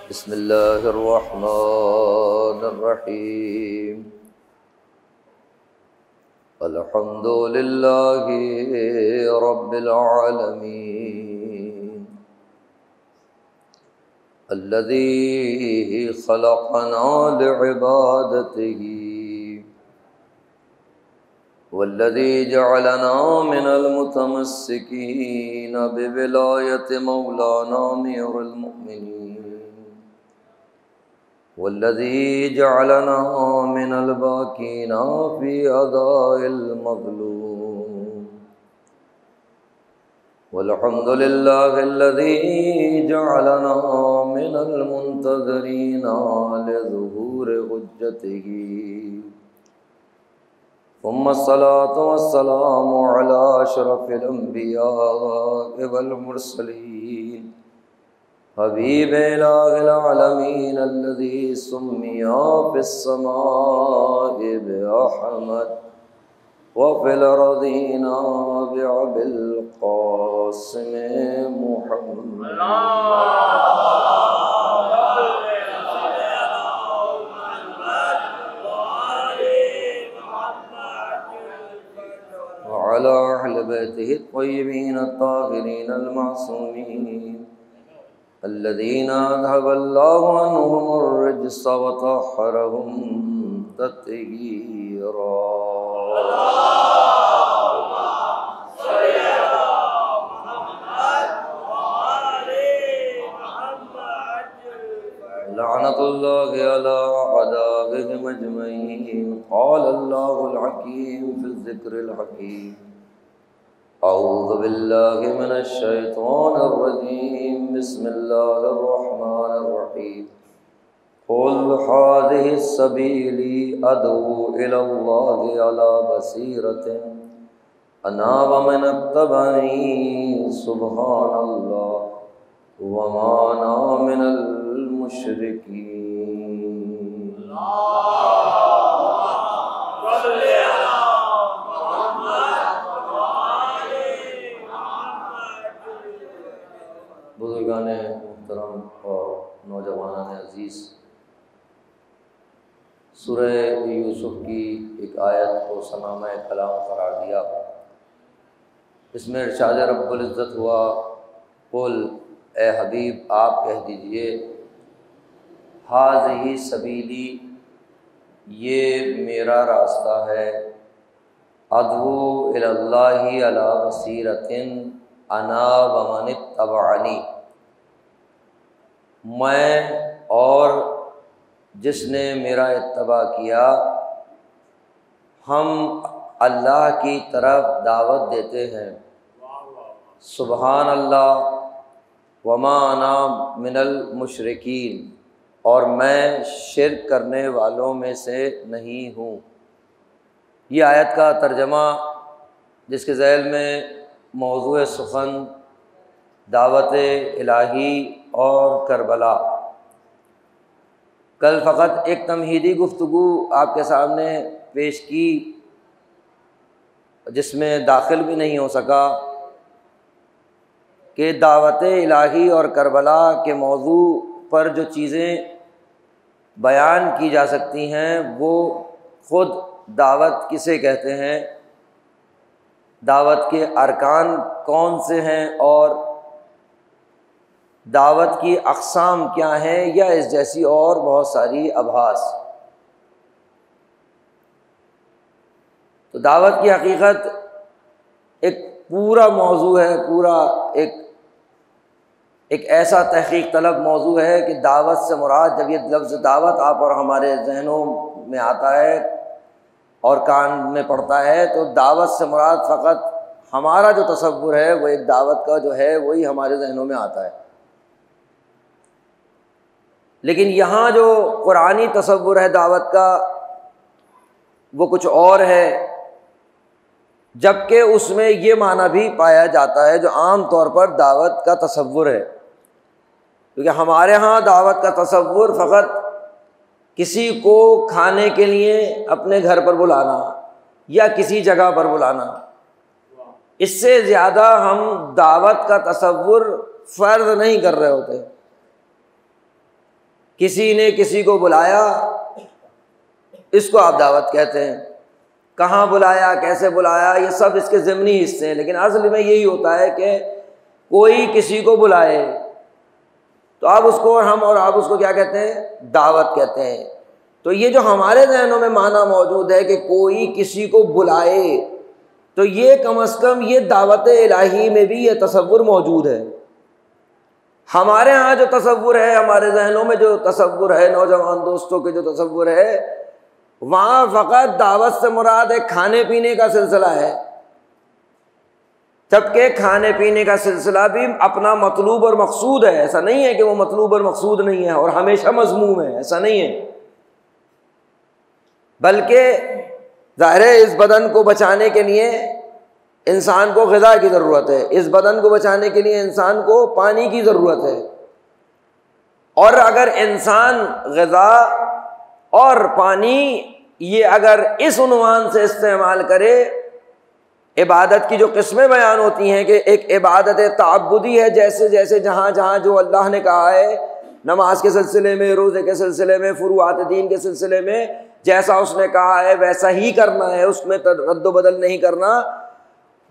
बिस्मिल्लाहिर्रहमानिर्रहीम। अल्हम्दुलिल्लाहि रब्बिल आलमीन अल्लज़ी खलक़ना लिइबादतिही वल्लज़ी जअलना मिनल मुतमस्सिकीन बिविलायति मौलाना अमीरुल मुमिनीन वल्लज़ी जअलना मिनल बाकीना फ़ी अदाइल मज़लूम वल्हम्दुलिल्लाहिल्लज़ी जअलना मिनल मुंतज़िरीना लिज़ुहूरि हुज्जतिही सुम्मस्सलातु वस्सलामु अला अशरफिल अंबिया'i वल मुरसलीन हबीबिल आलमीन अल्लज़ी सुम्मिया फिस्समा'i बिअहमद व फिल अर्ज़ीना बिअबिल क़ासिम मुहम्मद। अला अहले बैतिही अत्तय्यबीन अत्ताहिरीन अल-मासूमीन अल्लज़ीना अज़हबल्लाहु अन्हुमुर रिज्स व तह्हरहुम तत्हीरा। लअनतुल्लाहि अला अदाबिहिम अजमईन। क़ालल्लाहुल हकीम फ़िल ज़िक्रिल हकीम। अऊज़ु बिल्लाहि मिनश शैतानिर रजीम। बिस्मिल्लाहिर रहमानिर रहीम। क़ुल हाज़िहि सबीली अदऊ इलल्लाहि अला बसीरतिन अना व मन इत्तबअनी सुब्हानल्लाह व मा अना मिनल मुशरिकीन। बुजुर्गान मुहतरम और नौजवानान अज़ीज़, सूरह यूसुफ की एक आयत को सनामा कलाम करार दिया। इसमें इरशाद रब्बुल इज़्ज़त हुआ, कुल ए हबीब आप कह दीजिए, हाज़िही सबीली ये मेरा रास्ता है, अदऊ इलल्लाहि अला बसीरतिन अना व मन इत्तबअनी, मैं और जिसने मेरा इत्तबा किया हम अल्लाह की तरफ दावत देते हैं। सुबहान अल्लाह वमा अना मिनल मुशरिकीन, और मैं शिर्क करने वालों में से नहीं हूँ। ये आयत का तर्जमा, जिसके ज़ैल में मौज़ूए सुख़न दावत इलाही और करबला। कल फ़कत एक तमहीदी गुफ्तगू आपके सामने पेश की, जिसमें दाखिल भी नहीं हो सका कि दावत इलाही और करबला के मौजू पर जो चीज़ें बयान की जा सकती हैं वो ख़ुद दावत किसे कहते हैं, दावत के अरकान कौन से हैं और दावत की अक़साम क्या हैं, या इस जैसी और बहुत सारी अभास। तो दावत की हकीकत एक पूरा मौजू है, पूरा एक ऐसा तहक़ीक़ तलब मौजू है कि दावत से मुराद, जब ये लफ्ज़ दावत आप और हमारे जहनों में आता है और कान में पड़ता है, तो दावत से मुराद फ़कत हमारा जो तसव्वुर है वो एक दावत का जो है वही हमारे जहनों में आता है। लेकिन यहाँ जो कुरानी तसव्वुर है दावत का वो कुछ और है। जबकि उसमें ये माना भी पाया जाता है जो आम तौर पर दावत का तसव्वुर है। क्योंकि हमारे यहाँ दावत का तसव्वुर फ़कत किसी को खाने के लिए अपने घर पर बुलाना या किसी जगह पर बुलाना, इससे ज़्यादा हम दावत का तसव्वुर फ़र्ज़ नहीं कर रहे होते। किसी ने किसी को बुलाया, इसको आप दावत कहते हैं। कहाँ बुलाया, कैसे बुलाया, ये सब इसके ज़िमनी हिस्से हैं, लेकिन असल में यही होता है कि कोई किसी को बुलाए तो आप उसको, हम और आप उसको क्या कहते हैं, दावत कहते हैं। तो ये जो हमारे ज़हनों में माना मौजूद है कि कोई किसी को बुलाए, तो ये कम अज़ कम ये दावत इलाही में भी ये तसव्वुर मौजूद है। हमारे यहाँ जो तसव्वुर है, हमारे जहनों में जो तसव्वुर है, नौजवान दोस्तों के जो तसव्वुर है, वहाँ फ़कत दावत से मुराद एक खाने पीने का सिलसिला है। जबकि खाने पीने का सिलसिला भी अपना मतलूब और मकसूद है। ऐसा नहीं है कि वो मतलूब और मकसूद नहीं है और हमेशा मज़मूम है, ऐसा नहीं है। बल्कि ज़ाहिर है इस बदन को बचाने के लिए इंसान को ग़िज़ा की ज़रूरत है, इस बदन को बचाने के लिए इंसान को पानी की ज़रूरत है। और अगर इंसान ग़िज़ा और पानी ये अगर इस उन्वान से इस्तेमाल करे, इबादत की जो किस्में बयान होती हैं कि एक इबादत ताअब्बुदी है, जैसे जैसे जहाँ जहाँ जो अल्लाह ने कहा है, नमाज के सिलसिले में, रोज़े के सिलसिले में, फ़ुरूआत दीन के सिलसिले में, जैसा उसने कहा है वैसा ही करना है, उसमें रद्द बदल नहीं करना।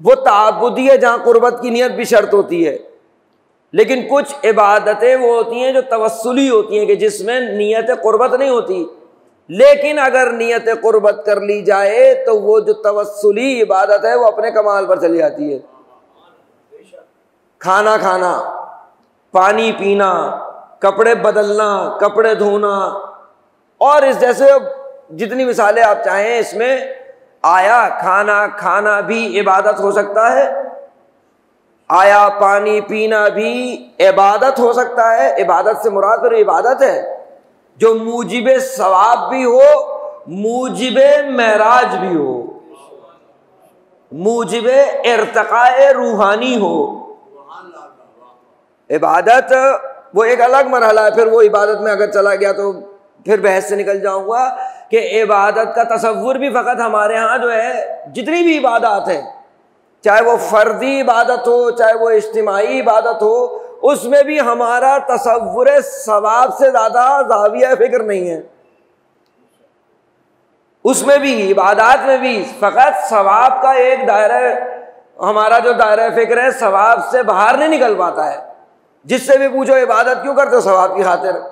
वो ताअब्बुदी है जहाँ कुर्बत की नियत भी शर्त होती है। लेकिन कुछ इबादतें वो होती हैं जो तवस्सुली होती हैं कि जिसमें नियत कुर्बत नहीं होती, लेकिन अगर नियत कुर्बत कर ली जाए तो वो जो तवस्सुली इबादत है वो अपने कमाल पर चली जाती है। खाना खाना, पानी पीना, कपड़े बदलना, कपड़े धोना और इस जैसे जितनी मिसालें आप चाहें, इसमें आया खाना खाना भी इबादत हो सकता है, आया पानी पीना भी इबादत हो सकता है। इबादत से मुराद फिर इबादत है जो मूजिबे सवाब भी हो, मूजिबे महराज भी हो, मूजिबे इर्तिकाए रूहानी हो। इबादत वो एक अलग मरहला है। फिर वो इबादत में अगर चला गया तो फिर बहस से निकल जाऊंगा कि इबादत का तसव्वुर भी फ़कत हमारे यहाँ जो है, जितनी भी इबादत है, चाहे वो फ़र्दी इबादत हो, चाहे वो इज्तिमाई इबादत हो, उसमें भी हमारा तसव्वुर सवाब से ज़्यादा ज़ाविया फ़िक्र नहीं है। उसमें भी, इबादत में भी फ़कत सवाब का एक दायरा, हमारा जो दायरा फ़िक्र है सवाब से बाहर नहीं निकल पाता है। जिससे भी पूछो इबादत क्यों करते हो, सवाब की खातिर।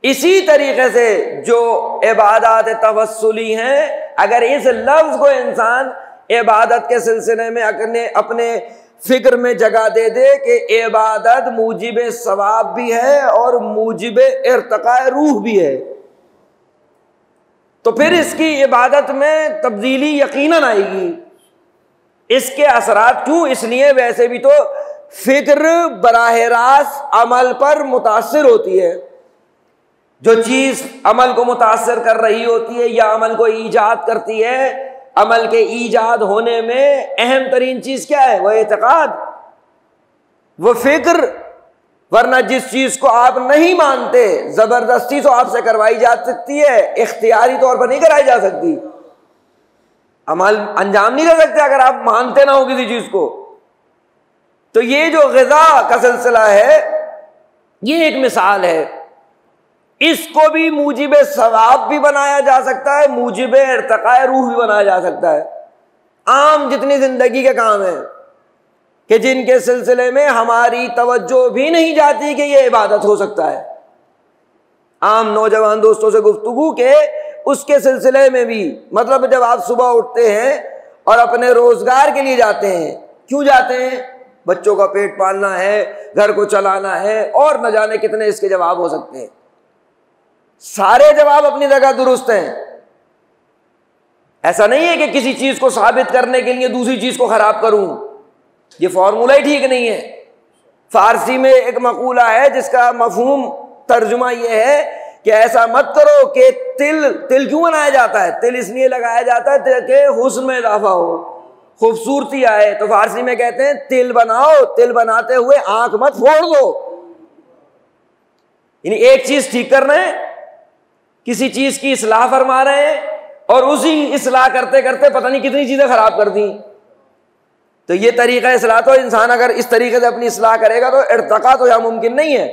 इसी तरीके से जो इबादत तवस्सुली हैं, अगर इस लफ्ज़ को इंसान इबादत के सिलसिले में अपने फिक्र में जगह दे दे कि इबादत मूजिब सवाब भी है और मूजिब इर्तिकाए रूह भी है, तो फिर इसकी इबादत में तब्दीली यकीनन आएगी। इसके असरात क्यों, इसलिए वैसे भी तो फिक्र बराह रास्त अमल पर मुतासिर होती है। जो चीज़ अमल को मुतासिर कर रही होती है या अमल को ईजाद करती है, अमल के ईजाद होने में अहम तरीन चीज़ क्या है, वह एतकाद, वह फिक्र। वरना जिस चीज़ को आप नहीं मानते, ज़बरदस्ती तो आपसे करवाई जा सकती है, इख्तियारी तौर पर नहीं कराई जा सकती। अमल अंजाम नहीं कर सकते अगर आप मानते ना हो किसी चीज़ को। तो ये जो ग़िज़ा का सिलसिला है, ये एक मिसाल है। इसको भी मूजिब सवाब भी बनाया जा सकता है, मूजिब इर्तिकाए रूह भी बनाया जा सकता है। आम जितनी ज़िंदगी के काम हैं कि जिनके सिलसिले में हमारी तवज्जो भी नहीं जाती कि ये इबादत हो सकता है, आम नौजवान दोस्तों से गुफ्तगू के उसके सिलसिले में भी, मतलब जब आप सुबह उठते हैं और अपने रोज़गार के लिए जाते हैं, क्यों जाते हैं, बच्चों का पेट पालना है, घर को चलाना है, और न जाने कितने इसके जवाब हो सकते हैं। सारे जवाब अपनी जगह दुरुस्त हैं। ऐसा नहीं है कि किसी चीज़ को साबित करने के लिए दूसरी चीज़ को ख़राब करूं, ये फॉर्मूला ही ठीक नहीं है। फ़ारसी में एक मकूला है जिसका मफ़हूम तर्जुमा ये है कि ऐसा मत करो कि तिल क्यों बनाया जाता है? तिल इसलिए लगाया जाता है ताकि हुस्न में इजाफा हो, खूबसूरती आए। तो फारसी में कहते हैं तिल बनाओ, तिल बनाते हुए आंख मत फोड़ दो। यानी एक चीज ठीक कर रहे हैं, किसी चीज की इस्लाह फरमा रहे हैं, और उसी इस्लाह करते करते पता नहीं कितनी चीजें खराब कर दी। तो ये तरीका इस्लाह, तो इंसान अगर इस तरीके से अपनी इस्लाह करेगा तो इर्तका तो यहां मुमकिन नहीं है,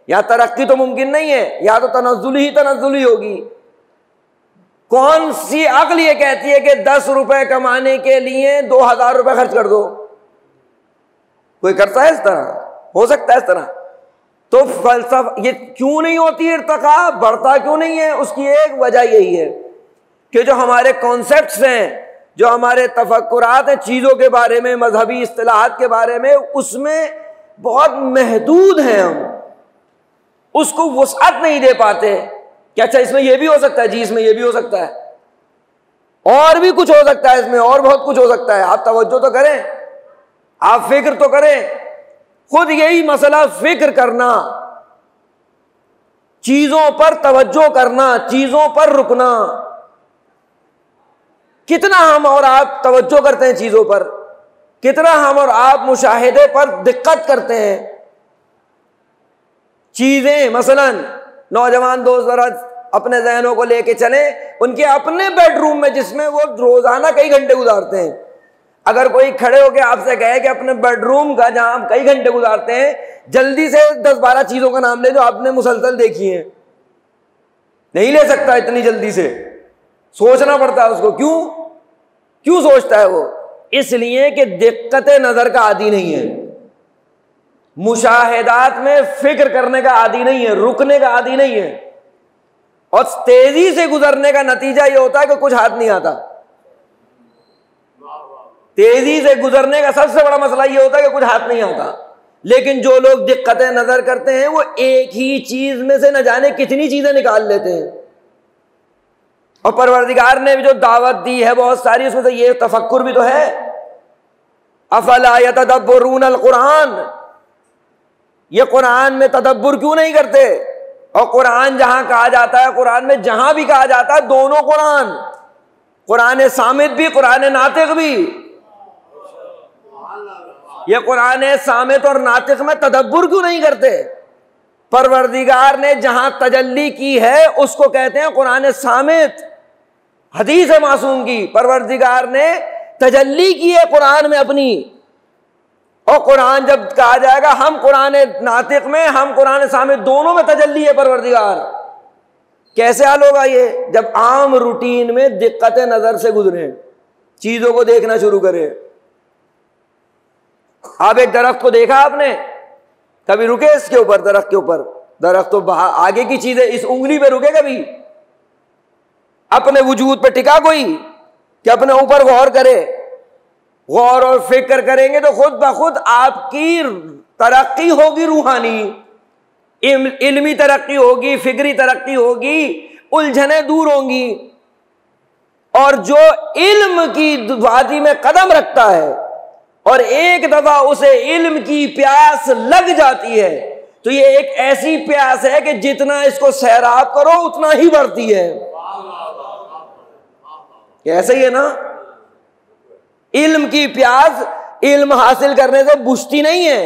या तरक्की तो मुमकिन नहीं है, या तो तनज़्ज़ुल ही होगी। कौन सी अक्ल ये कहती है कि 10 रुपए कमाने के लिए 2000 रुपए खर्च कर दो? कोई करता है इस तरह? हो सकता है इस तरह? तो फलसफा ये क्यों नहीं होती इर्तका, बढ़ता क्यों नहीं है? उसकी एक वजह यही है कि जो हमारे कॉन्सेप्ट्स हैं, जो हमारे तफक्कुरात हैं चीज़ों के बारे में, मजहबी इस्तिलाहात के बारे में, उसमें बहुत महदूद हैं। हम उसको वुसअत नहीं दे पाते कि अच्छा इसमें यह भी हो सकता है जी, इसमें यह भी हो सकता है, और भी कुछ हो सकता है इसमें, और बहुत कुछ हो सकता है। आप तवज्जो तो करें, आप फिक्र तो करें। खुद यही मसला फिक्र करना, चीजों पर तवज्जो करना, चीजों पर रुकना, कितना हम और आप तवज्जो करते हैं चीजों पर, कितना हम और आप मुशाहिदे पर दिक्कत करते हैं। चीजें मसलन नौजवान दोस्त जरा अपने जहनों को लेके चले, उनके अपने बेडरूम में जिसमें वो रोजाना कई घंटे गुजारते हैं, अगर कोई खड़े होकर आपसे कहे कि अपने बेडरूम का जहां आप कई घंटे गुजारते हैं, जल्दी से 10-12 चीजों का नाम ले जो आपने मुसलसल देखी है, नहीं ले सकता इतनी जल्दी से, सोचना पड़ता है उसको। क्यों सोचता है वो? इसलिए कि दिक्कत नजर का आदी नहीं है, मुशाहिदात में फिक्र करने का आदी नहीं है, रुकने का आदी नहीं है, और तेजी से गुजरने का नतीजा यह होता है कि कुछ हाथ नहीं आता। तेजी से गुजरने का सबसे बड़ा मसला यह होता है कि कुछ हाथ नहीं आता। लेकिन जो लोग दिक्कत नजर करते हैं वो एक ही चीज में से न जाने कितनी चीजें निकाल लेते हैं। और परवरदिगार ने भी जो दावत दी है बहुत सारी, उसमें से ये तफक्कुर भी तो है। अफला यतदब्बुरून अल कुरान, ये कुरान में तदब्बुर क्यों नहीं करते? और कुरान जहां कहा जाता है, कुरान में जहां भी कहा जाता है, दोनों कुरान, कुरान सामित भी, कुरान नातिक भी, ये कुरान सामित और नातिक में तदब्बुर क्यों नहीं करते? परवरदिगार ने जहां तजल्ली की है उसको कहते हैं कुरान सामित। हदीस मासूम की परवरदिगार ने तजल्ली की है कुरान में अपनी, और कुरान जब कहा जाएगा हम कुरान नातिक में, हम कुरान सामित, दोनों में तजल्ली है परवरदिगार। कैसे हाल होगा ये? जब आम रूटीन में दिक्कत नजर से गुजरे, चीजों को देखना शुरू करें। आप एक दरख्त को देखा आपने? कभी रुके इसके ऊपर, दरख्त के ऊपर? दरख्त तो आगे की चीज है, इस उंगली पे रुके कभी? अपने वजूद पे टिका कोई कि अपने ऊपर गौर करे? गौर और फिक्र करेंगे तो खुद ब खुद आपकी तरक्की होगी, रूहानी इल्मी तरक्की होगी, फिक्री तरक्की होगी, उलझनें दूर होंगी। और जो इल्म की वादी में कदम रखता है और एक दफा उसे इल्म की प्यास लग जाती है, तो ये एक ऐसी प्यास है कि जितना इसको सैराब करो उतना ही बढ़ती है। ऐसे ही है ना? इल्म की प्यास इल्म हासिल करने से बुझती नहीं है,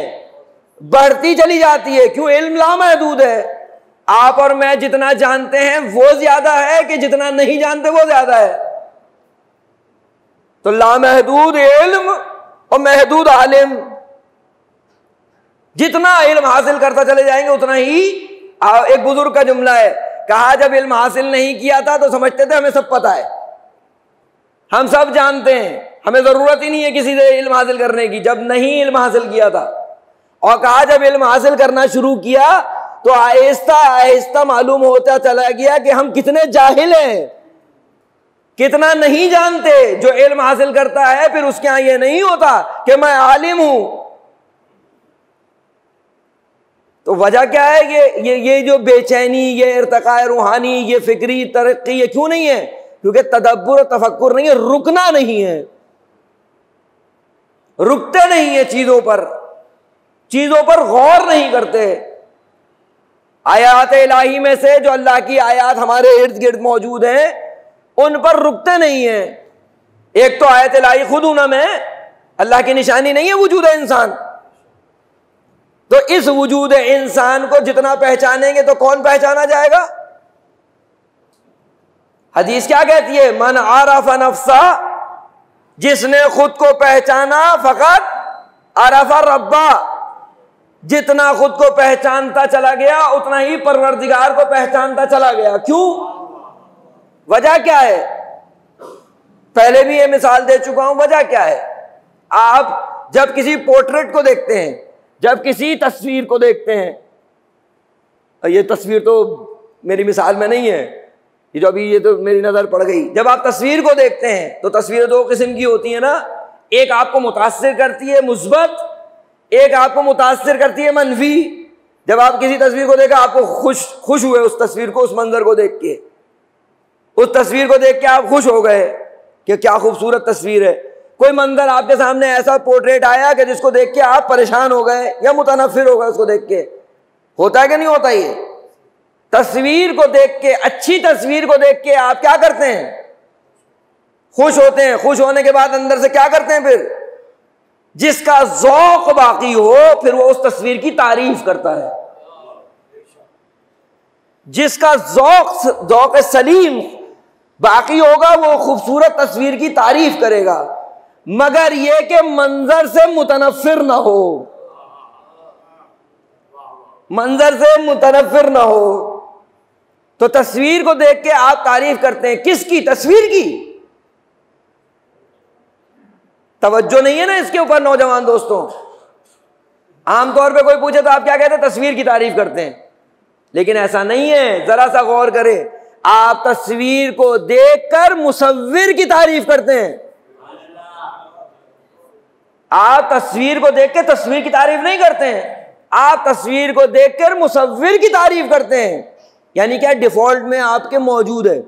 बढ़ती चली जाती है। क्यों? इल्म लामहदूद है। आप और मैं जितना जानते हैं वो ज्यादा है कि जितना नहीं जानते वो ज्यादा है? तो लामहदूद इल्म और महदूद आलिम, जितना इल्म हासिल करता चले जाएंगे उतना ही। एक बुजुर्ग का जुमला है, कहा जब इल्म हासिल नहीं किया था तो समझते थे हमें सब पता है, हम सब जानते हैं, हमें जरूरत ही नहीं है किसी से इल्म हासिल करने की, जब नहीं इल्म हासिल किया था। और कहा जब इल्म हासिल करना शुरू किया तो आहिस्ता आहिस्ता मालूम होता चला गया कि हम कितने जाहिल हैं, कितना नहीं जानते। जो इल्म हासिल करता है फिर उसके यहां यह नहीं होता कि मैं आलिम हूं। तो वजह क्या है? ये जो बेचैनी, ये इर्तिका रूहानी, ये फिक्री तरक्की, ये क्यों नहीं है? क्योंकि तदब्बुर और तफक्कुर नहीं है, रुकना नहीं है, रुकते नहीं है चीजों पर गौर नहीं करते। आयात इलाही में से जो अल्लाह की आयात हमारे इर्द गिर्द मौजूद हैं उन पर रुकते नहीं हैं। एक तो आयत इलाही खुद उनम है, अल्लाह की निशानी नहीं है वजूद इंसान। तो इस वजूद इंसान को जितना पहचानेंगे तो कौन पहचाना जाएगा? हदीस क्या कहती है? मन आरफ नफ्सा, जिसने खुद को पहचाना फकत आरफा रब्बा, जितना खुद को पहचानता चला गया उतना ही परवरदिगार को पहचानता चला गया। क्यों? वजह क्या है? पहले भी ये मिसाल दे चुका हूं। वजह क्या है? आप जब किसी पोर्ट्रेट को देखते हैं, जब किसी तस्वीर को देखते हैं, ये तस्वीर तो मेरी मिसाल में नहीं है, ये जो अभी ये तो मेरी नजर पड़ गई। जब आप तस्वीर को देखते हैं तो तस्वीरें दो किस्म की होती है ना, एक आपको मुतासिर करती है मुस्बत, एक आपको मुतासिर करती है मनफी। जब आप किसी तस्वीर को देखा, आपको खुश हुए उस तस्वीर को, उस मंजर को देख के, उस तस्वीर को देख के आप खुश हो गए कि क्या खूबसूरत तस्वीर है। कोई मंजर आपके सामने ऐसा पोर्ट्रेट आया कि जिसको देख के आप परेशान हो गए या मुतनफिर हो गए उसको देख के। होता है कि नहीं होता? ये तस्वीर को देख के, अच्छी तस्वीर को देख के आप क्या करते हैं? खुश होते हैं। खुश होने के बाद अंदर से क्या करते हैं? फिर जिसका ज़ौक़ बाकी हो फिर वो उस तस्वीर की तारीफ करता है। जिसका ज़ौक़ सलीम बाकी होगा वो खूबसूरत तस्वीर की तारीफ करेगा, मगर यह कि मंजर से मुतनफिर ना हो, मंजर से मुतनफिर ना हो। तो तस्वीर को देख के आप तारीफ करते हैं, किसकी? तस्वीर की। तवज्जो नहीं है ना इसके ऊपर नौजवान दोस्तों। आमतौर पे कोई पूछे तो आप क्या कहते हैं? तस्वीर की तारीफ करते हैं, लेकिन ऐसा नहीं है। जरा सा गौर करें, आप तस्वीर को देखकर मुसव्विर की तारीफ करते हैं। आप तस्वीर को देख के तस्वीर की तारीफ नहीं करते हैं, आप तस्वीर को देखकर मुसव्विर की तारीफ करते हैं। यानी क्या? डिफॉल्ट में आपके मौजूद है,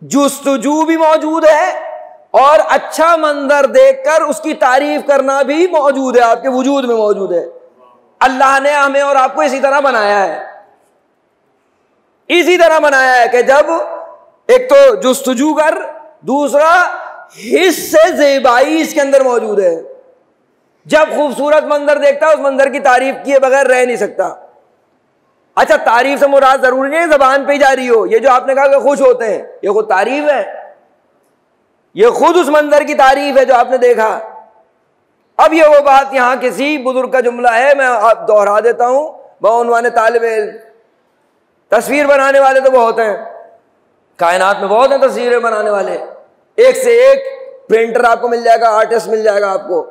जुस्तजू भी मौजूद है और अच्छा मंजर देखकर उसकी तारीफ करना भी मौजूद है, आपके वजूद में मौजूद है। अल्लाह ने हमें और आपको इसी तरह बनाया है, इसी तरह बनाया है कि जब एक तो जुस्तजू कर, दूसरा हिस्से ज़ेबाई इसके अंदर मौजूद है। जब खूबसूरत मंजर देखता है उस मंजर की तारीफ किए बगैर रह नहीं सकता। अच्छा, तारीफ से मुराद जरूरी नहीं जबान पे ही जा रही हो। ये जो आपने कहा कि खुश होते हैं, ये खुद तारीफ है, ये खुद उस मंजर की तारीफ है जो आपने देखा। अब ये वो बात, यहां किसी बुजुर्ग का जुमला है, मैं आप दोहरा देता हूं, बउनवाने तालिब इल्म। तस्वीर बनाने वाले तो बहुत हैं, कायनात में बहुत हैं तस्वीरें बनाने वाले, एक से एक पेंटर आपको मिल जाएगा, आर्टिस्ट मिल जाएगा आपको।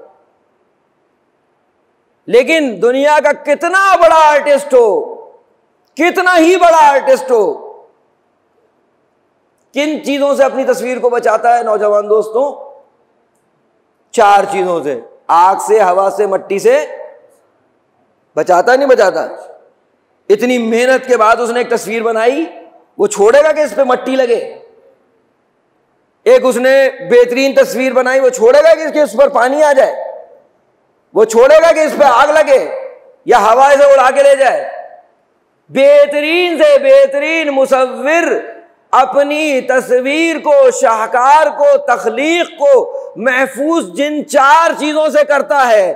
लेकिन दुनिया का कितना बड़ा आर्टिस्ट हो, कितना ही बड़ा आर्टिस्ट हो, किन चीजों से अपनी तस्वीर को बचाता है नौजवान दोस्तों? 4 चीजों से। आग से, हवा से, मिट्टी से बचाता नहीं बचाता? इतनी मेहनत के बाद उसने एक तस्वीर बनाई, वो छोड़ेगा कि इस पे मिट्टी लगे? एक उसने बेहतरीन तस्वीर बनाई, वो छोड़ेगा कि इसके उस पर पानी आ जाए? वो छोड़ेगा कि इस पे आग लगे या हवा से उड़ा के ले जाए? बेहतरीन से बेहतरीन मुसव्विर अपनी तस्वीर को, शाहकार को, तख्लीक को महफूज जिन 4 चीजों से करता है,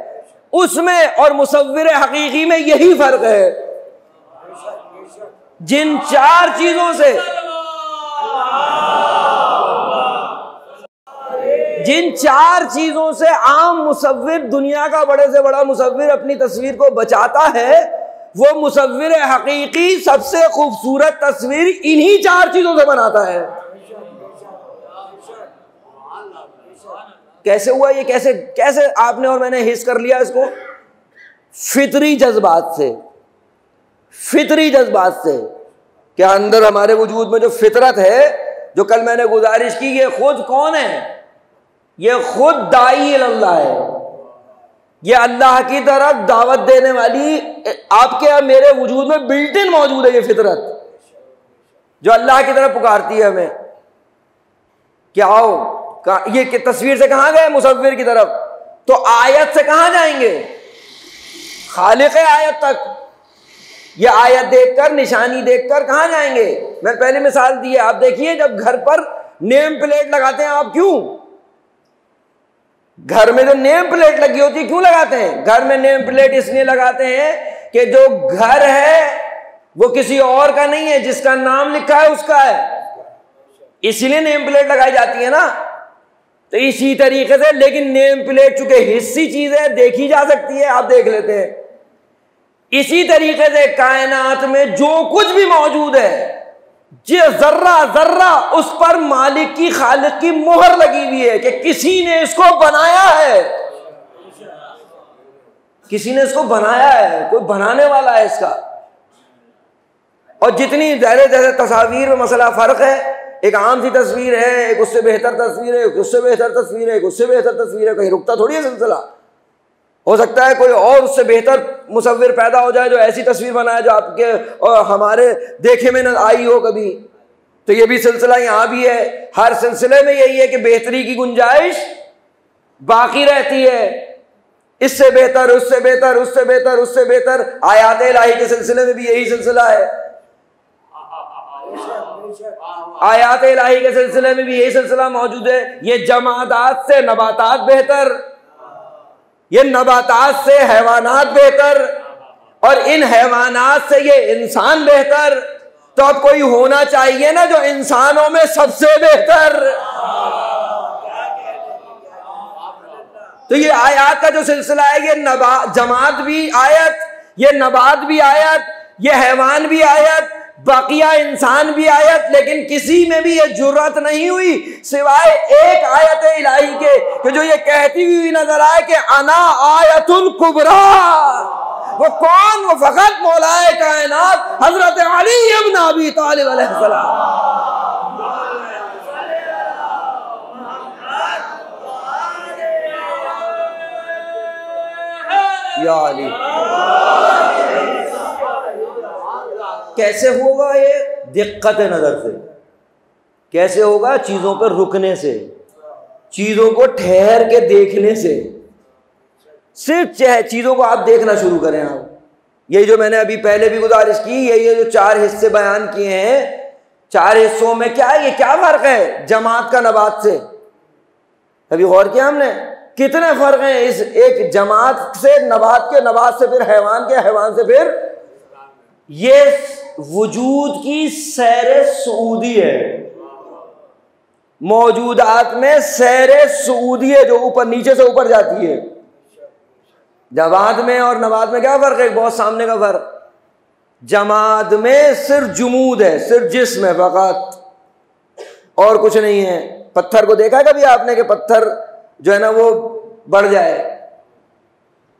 उसमें और मुसव्विर हकीकी में यही फर्क है। जिन 4 चीजों से, जिन 4 चीजों से आम मुसव्विर, दुनिया का बड़े से बड़ा मुसव्विर अपनी तस्वीर को बचाता है, वो मुसव्विर हकीकी सबसे खूबसूरत तस्वीर इन्हीं 4 चीजों से बनाता है। कैसे हुआ ये? कैसे कैसे आपने और मैंने हिस कर लिया इसको? फितरी जज्बात से, फितरी जज्बात से। क्या अंदर हमारे वजूद में जो फितरत है, जो कल मैंने गुजारिश की, ये खुद कौन है? ये खुद दाई अल्लाह है। ये अल्लाह की तरफ दावत देने वाली आपके और मेरे वजूद में बिल्ट इन मौजूद है। ये फितरत जो अल्लाह की तरफ पुकारती है हमें कि आओ। ये तस्वीर से कहां गए? मुसव्विर की तरफ। तो आयत से कहां जाएंगे? खालिक आयत तक। ये आयत देखकर, निशानी देखकर कहाँ जाएंगे? मैं पहले मिसाल दी है, आप देखिए जब घर पर नेम प्लेट लगाते हैं आप, क्यों? घर में जो नेम प्लेट लगी होती है क्यों लगाते हैं? घर में नेम प्लेट इसलिए लगाते हैं कि जो घर है वो किसी और का नहीं है, जिसका नाम लिखा है उसका है, इसलिए नेम प्लेट लगाई जाती है ना। तो इसी तरीके से, लेकिन नेम प्लेट चूंकि हिस्सी चीज है, देखी जा सकती है, आप देख लेते हैं। इसी तरीके से कायनात में जो कुछ भी मौजूद है, जो जर्रा जर्रा, उस पर मालिक की, खालिक की मोहर लगी हुई है कि किसी ने इसको बनाया है, किसी ने इसको बनाया है, कोई बनाने वाला है इसका। और जितनी जैसे तस्वीर में मसला फर्क है, एक आम सी तस्वीर है, एक उससे बेहतर तस्वीर है, एक उससे बेहतर तस्वीर है, एक उससे बेहतर तस्वीर है, कहीं रुकता थोड़ी है सिलसिला। हो सकता है कोई और उससे बेहतर मुसव्विर पैदा हो जाए जो ऐसी तस्वीर बनाए जो आपके और हमारे देखे में न आई हो कभी। तो ये भी सिलसिला यहाँ भी है, हर सिलसिले में यही है कि बेहतरी की गुंजाइश बाकी रहती है, इससे बेहतर, उससे बेहतर, उससे बेहतर, उससे बेहतर। आयात इलाही के सिलसिले में भी यही सिलसिला है, आयात इलाही के सिलसिले में भी यही सिलसिला मौजूद है। ये जमादात से नबातात बेहतर, ये नबातात से हैवानात बेहतर, और इन हैवानात से ये इंसान बेहतर। तो अब कोई होना चाहिए ना जो इंसानों में सबसे बेहतर। तो ये आयत का जो सिलसिला है, ये जमात भी आयत, ये नबात भी आयत, ये हैवान भी आयत, बाकिया इंसान भी आयत, लेकिन किसी में भी ये जुर्रत नहीं हुई सिवाय एक आयत इलाही के कि जो ये कहती हुई नजर आए कि अना आयतुल कुबरा। वो कौन? वो फकत मौलाए कायनात हजरत अली इब्न अबी तालिब अलैहिस्सलाम। या अली। कैसे होगा ये? दिक्कत नजर से। कैसे होगा? चीजों पर रुकने से, चीजों को ठहर के देखने से। सिर्फ चीजों को आप देखना शुरू करें। आप यही जो मैंने अभी पहले भी गुजारिश की, यही जो 4 हिस्से बयान किए हैं, 4 हिस्सों में क्या है, ये क्या फर्क है जमात का नबात से? कभी गौर किया हमने? कितने फर्क हैं इस एक जमात से, नबात के, नबात से फिर हैवान के, हैवान से फिर। ये वजूद की सैर सऊदी है, मौजूदात में सैर सऊदी है जो ऊपर नीचे से ऊपर जाती है। जमात में और नबात में क्या फर्क है? बहुत सामने का फर्क। जमात में सिर्फ जुमूद है, सिर्फ जिस्म है फकत, और कुछ नहीं है। पत्थर को देखा है कभी आपने कि पत्थर जो है ना वो बढ़ जाए?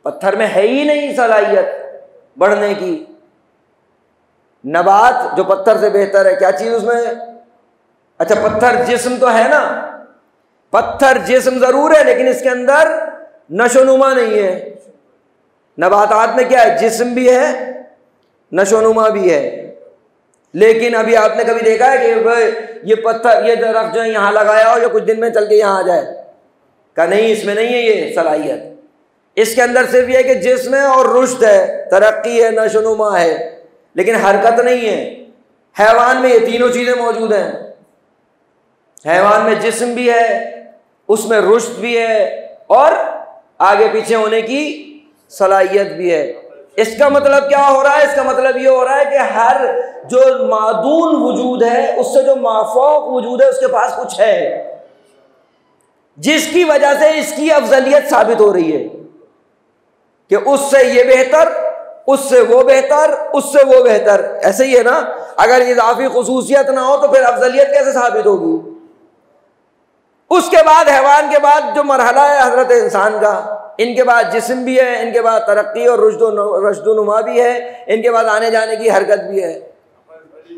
पत्थर में है ही नहीं सलाहियत बढ़ने की। नबात जो पत्थर से बेहतर है, क्या चीज उसमें? अच्छा, पत्थर जिस्म तो है ना, पत्थर जिस्म जरूर है, लेकिन इसके अंदर नशोनुमा नहीं है। नबातात में क्या है? जिस्म भी है, नशोनुमा भी है। लेकिन अभी आपने कभी देखा है कि ये पत्थर, ये दरख्त जो है यहाँ लगाया हो, या कुछ दिन में चल के यहाँ आ जाए? का नहीं, इसमें नहीं है ये सलाहियत। इसके अंदर सिर्फ ये कि जिस्म है और रुश्द है, तरक्की है, नशोनुमा है, लेकिन हरकत नहीं है। हैवान में ये तीनों चीजें मौजूद हैं। हैवान में जिस्म भी है, उसमें रुश्द भी है, और आगे पीछे होने की सलाहियत भी है। इसका मतलब क्या हो रहा है? इसका मतलब ये हो रहा है कि हर जो मादून वजूद है, उससे जो माफौक वजूद है, उसके पास कुछ है जिसकी वजह से इसकी अफजलियत साबित हो रही है कि उससे ये बेहतर, उससे वो बेहतर, उससे वो बेहतर। ऐसे ही है ना? अगर इजाफी खुसूसियत ना हो तो फिर अफजलियत कैसे साबित होगी? उसके बाद हैवान के बाद जो मरहला है हजरत इंसान का, इनके बाद जिस्म भी है, इनके बाद तरक्की और रुश्दुनुमा भी है, इनके बाद आने जाने की हरकत भी है।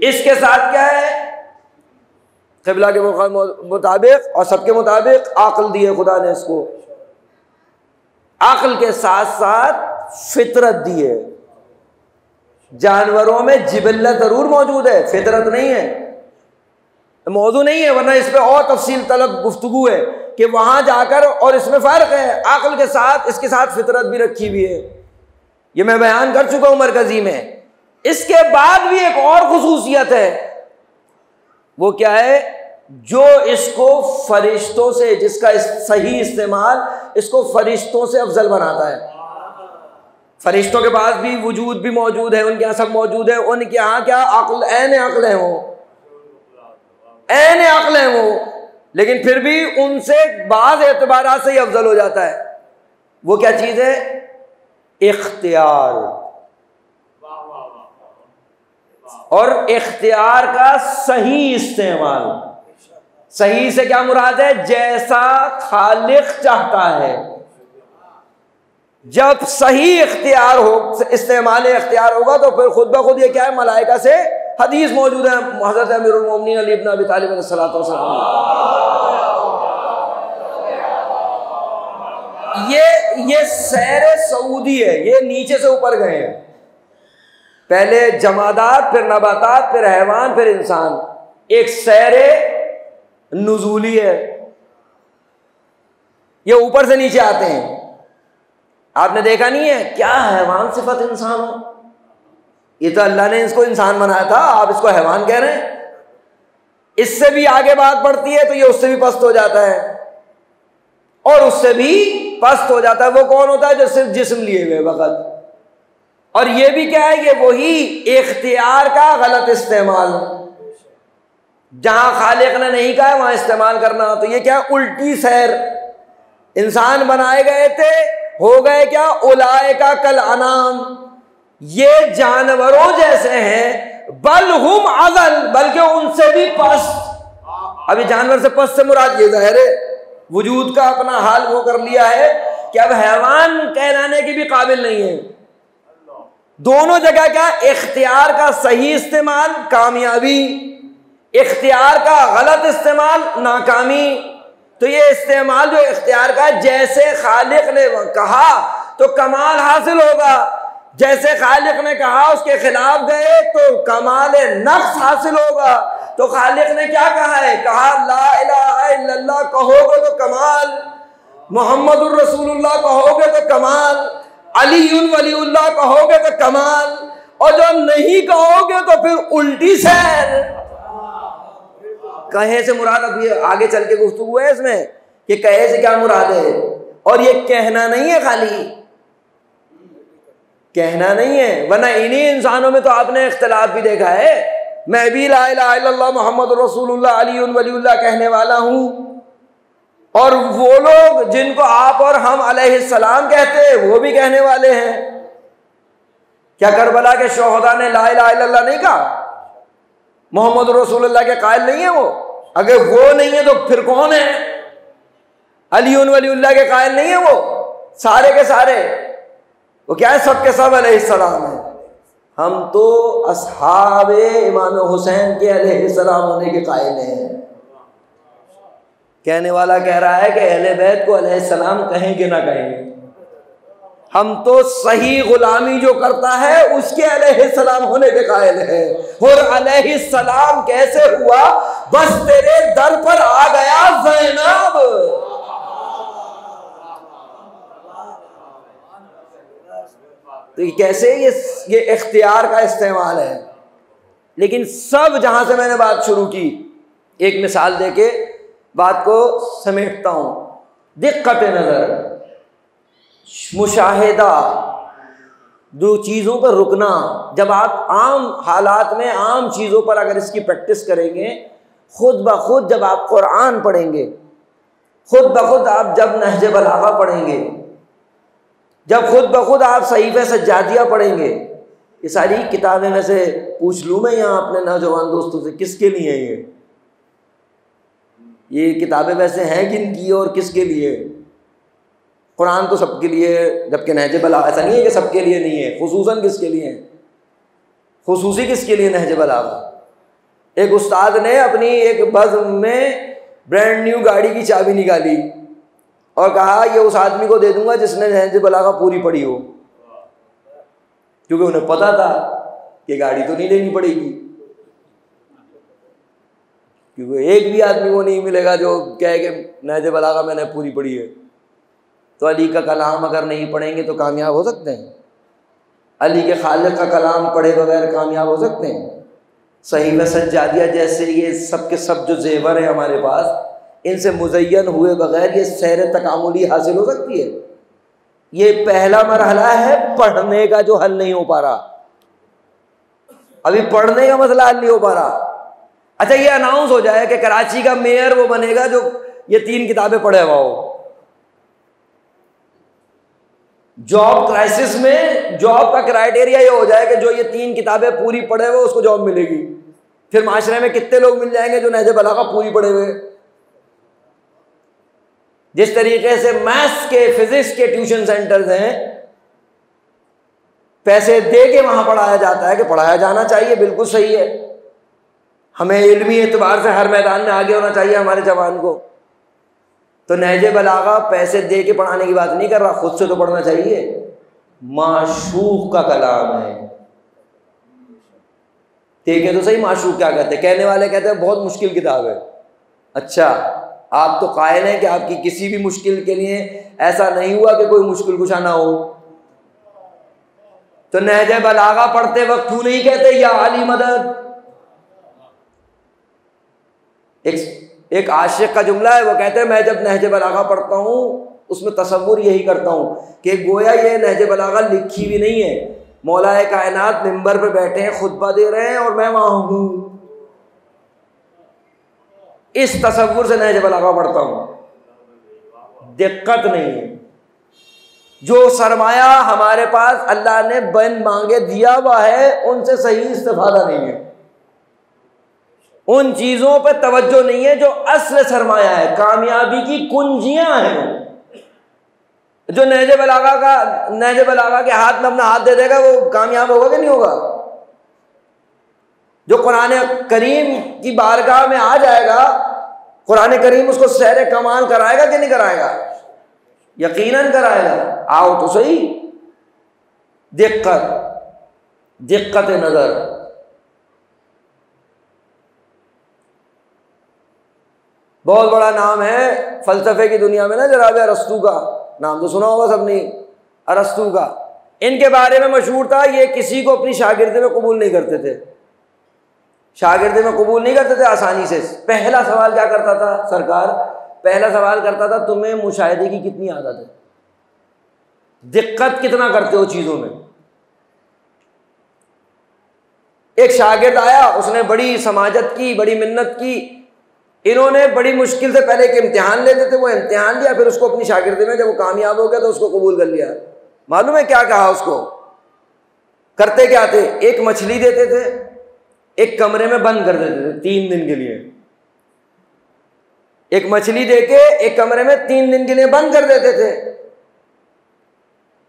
इसके साथ क्या है? क़िबला के मुताबिक और सबके मुताबिक आक़ल दी है खुदा ने इसको। आक़ल के साथ साथ फितरत दी है। जानवरों में जिबिल्लत जरूर मौजूद है, फितरत नहीं है। मौजू नहीं है, वरना इस पर और तफसील तलब गुफ्तगू है कि वहां जाकर, और इसमें फ़र्क है। आक़ल के साथ इसके साथ फितरत भी रखी हुई है। ये मैं बयान कर चुका हूं मरकजी में इसके बाद भी एक और खुसूसियत है, वो क्या है? जो इसको फरिश्तों से, जिसका सही इस्तेमाल इसको फरिश्तों से अफजल बनाता है। फरिश्तों के पास भी वजूद भी मौजूद है, उनके यहाँ सब मौजूद है, उनके यहाँ क्या अक्ल, ऐन अक्ल है वो, ऐन अक्ल है वो, लेकिन फिर भी उनसे बाज़ एतबारात से ही अफजल हो जाता है। वो क्या चीज़ है? इख्तियार। और इख्तियार का सही इस्तेमाल। सही से क्या मुराद है? जैसा खालिक चाहता है। जब सही इख्तियार हो, इस्तेमाल इख्तियार होगा तो फिर खुद ब खुद ये क्या है? मलाइका से हदीस मौजूद है, हज़रत अमीरुल मोमिनीन अली इब्न अबी तालिब अलैहिस्सलातु वस्सलाम, ये सैर सऊदी है, ये नीचे से ऊपर गए हैं। पहले जमादात, फिर नबातात, फिर हैवान, फिर इंसान। एक सैर नुज़ूली है, ये ऊपर से नीचे आते हैं। आपने देखा नहीं है क्या हैवान सिफत इंसान हो? ये तो अल्लाह ने इसको इंसान बनाया था, आप इसको हैवान कह रहे हैं। इससे भी आगे बात बढ़ती है तो ये उससे भी पस्त हो जाता है, और उससे भी पस्त हो जाता है। वो कौन होता है? जो सिर्फ जिस्म लिए हुए वक़्त। और ये भी क्या है? ये वही इख्तियार का गलत इस्तेमाल, जहां खालिक ने नहीं कहा वहां इस्तेमाल करना। तो ये क्या? उल्टी सैर। इंसान बनाए गए थे, हो गए क्या? उलाइका कल अनाम, ये जानवरों जैसे हैं, बल हुम अज़ल, बल्कि उनसे भी पस्त। अभी जानवर से पस्त से मुराद ये ज़ाहिर है वजूद का अपना हाल वो कर लिया है कि अब हैवान कहलाने के भी काबिल नहीं है। दोनों जगह क्या? इख्तियार का सही इस्तेमाल कामयाबी, इख्तियार का गलत इस्तेमाल नाकामी। तो ये इस्तेमाल जो इख्तियार का, जैसे खालिक ने कहा तो कमाल हासिल होगा, जैसे खालिक ने कहा उसके खिलाफ गए तो कमाल नक्स हासिल होगा। तो खालिक ने क्या कहा है? कहा ला इलाहा इल्लल्लाह कहोगे तो कमाल, मोहम्मदुर रसूलुल्लाह कहोगे तो कमाल, अलीउन वलीउल्लाह कहोगे तो कमाल, और जो नहीं कहोगे तो फिर उल्टी सैर। कहे से मुराद, अब ये आगे चल के गुफ्तगू है इसमें कि कहे से क्या मुराद है। और ये कहना नहीं है, खाली कहना नहीं है, वरना इन्हीं इंसानों में तो आपने इख्तिलाफ भी देखा है। मैं भी ला इलाहा इल्लल्लाह मुहम्मद रसूलुल्लाह अलीउन वलीउल्लाह कहने वाला हूं, और वो लोग जिनको आप और हम अलैहिस्सलाम कहते हैं वो भी कहने वाले हैं। क्या करबला के शोहदा ने ला इलाहा इल्लल्लाह नहीं कहा? मोहम्मद रसूलुल्लाह के कायल नहीं है वो? अगर वो नहीं है तो फिर कौन है? अलीउन वलीउल्लाह के कायल नहीं है वो? सारे के सारे वो क्या है? सब के सब अलैहिस्सलाम है। हम तो अस्हाबे इमाम हुसैन के अलैहिस्सलाम होने के कायल हैं। कहने वाला कह रहा है कि अहले बैत को अलैहिस्सलाम कहेंगे ना कहेंगे, हम तो सही गुलामी जो करता है उसके अलैहिस्सलाम होने के कायल है। और अलैहिस्सलाम कैसे हुआ? बस तेरे दर पर आ गया ज़ैनब। तो ये कैसे? ये इख्तियार का इस्तेमाल है। लेकिन सब, जहां से मैंने बात शुरू की, एक मिसाल देके बात को समेटता हूं। दिक्कत नजर, मुशाहिदा, दो चीज़ों पर रुकना। जब आप आम हालात में आम चीज़ों पर अगर इसकी प्रैक्टिस करेंगे, खुद ब खुद जब आप कुरान पढ़ेंगे, खुद ब खुद आप जब नहज बलागा पढ़ेंगे, जब खुद ब खुद आप सहीफ़े सज्जादिया पढ़ेंगे, ये सारी किताबें वैसे पूछ लूँ मैं यहाँ अपने नौजवान दोस्तों से, किसके लिए है ये किताबें वैसे हैं किनकी और किसके लिए? कुरान तो सबके लिए, जबकि नहज बलागा ऐसा नहीं है कि सबके लिए नहीं है, खुसूसन किसके लिए है? खुसूसी किसके लिए नहज बलागा? एक उस्ताद ने अपनी एक बज़्म में ब्रांड न्यू गाड़ी की चाबी निकाली और कहा ये उस आदमी को दे दूंगा जिसने नहज बलागा पूरी पढ़ी हो, क्योंकि उन्हें पता था कि गाड़ी तो नहीं लेनी पड़ेगी, क्योंकि एक भी आदमी को नहीं मिलेगा जो कहे कि नहज बलागा मैंने पूरी पढ़ी है। तो अली का कलाम अगर नहीं पढ़ेंगे तो कामयाब हो सकते हैं? अली के खालिक का कलाम पढ़े बगैर कामयाब हो सकते हैं? सहीफ़ा सज्जादिया जैसे ये सब के सब जो जेवर है हमारे पास, इनसे मुज़य्यन हुए बगैर ये सैर तकामुली हासिल हो सकती है? ये पहला मरहला है पढ़ने का जो हल नहीं हो पा रहा। अभी पढ़ने का मसला हल नहीं हो पा रहा। अच्छा, ये अनाउंस हो जाए कि कराची का मेयर वो बनेगा जो ये 3 किताबें पढ़े हुआ हो। जॉब क्राइसिस में जॉब का क्राइटेरिया ये हो जाए कि जो ये 3 किताबें पूरी पढ़े हुए उसको जॉब मिलेगी। फिर माशरे में कितने लोग मिल जाएंगे जो नहज बलागा पूरी पढ़े हुए? जिस तरीके से मैथ्स के, फिजिक्स के ट्यूशन सेंटर्स हैं, पैसे दे के वहां पढ़ाया जाता है कि पढ़ाया जाना चाहिए, बिल्कुल सही है। हमें इल्मी एतबार से हर मैदान में आगे होना चाहिए हमारे जवान को। तो नहज बलागा पैसे दे के पढ़ाने की बात नहीं कर रहा, खुद से तो पढ़ना चाहिए। माशूक का कलाम है। देखें तो सही माशूक क्या कहते हैं। कहने वाले कहते हैं बहुत मुश्किल किताब है। अच्छा, आप तो कायल हैं कि आपकी किसी भी मुश्किल के लिए ऐसा नहीं हुआ कि कोई मुश्किल कुशा ना हो। तो नहज बलागा पढ़ते वक्त क्यों नहीं कहते या अली मदद? एक आशिक का जुमला है, वो कहते हैं मैं जब नहज बलागा पढ़ता हूँ उसमें तसव्वुर यही करता हूँ कि गोया ये नहज बलागा लिखी भी नहीं है, मौलाए कायनात मिंबर पे बैठे हैं, खुतबा दे रहे हैं और मैं वहां हूँ। इस तसव्वुर से नहज बलागा पढ़ता हूँ। दिक्कत नहीं है। जो सरमाया हमारे पास अल्लाह ने बिन मांगे दिया हुआ है, उनसे सही इस्तेफादा नहीं है। उन चीज़ों पर तवज्जो नहीं है जो असल सरमाया है, कामयाबी की कुंजियां हैं। जो नहज बलागा के हाथ में अपना हाथ दे देगा वो कामयाब होगा कि नहीं होगा? जो कुरान करीम की बारगाह में आ जाएगा, कुरान करीम उसको सैर कमाल कराएगा कि नहीं कराएगा? यकीनन कराएगा। आओ तो सही। दिक्कत नजर। बहुत बड़ा नाम है फलसफे की दुनिया में ना, जनाब अरस्तू का नाम तो सुना होगा सबने। अरस्तू का, इनके बारे में मशहूर था ये किसी को अपनी शागिर्दी में कबूल नहीं करते थे। शागिर्दी में कबूल नहीं करते थे आसानी से। पहला सवाल क्या करता था सरकार? पहला सवाल करता था तुम्हें मुशाहिदे की कितनी आदत है, दिक्कत कितना करते हो चीज़ों में। एक शागिर्द आया, उसने बड़ी समाजत की, बड़ी मिन्नत की। इन्होंने बड़ी मुश्किल से पहले एक इम्तिहान लेते थे, वो इम्तिहान लिया, फिर उसको अपनी शागिर्दी में जब वो कामयाब हो गया तो उसको कबूल कर लिया। मालूम है क्या कहा उसको? करते क्या थे? एक मछली देते थे, एक कमरे में बंद कर देते थे 3 दिन के लिए। एक मछली देके एक कमरे में 3 दिन के लिए बंद कर देते थे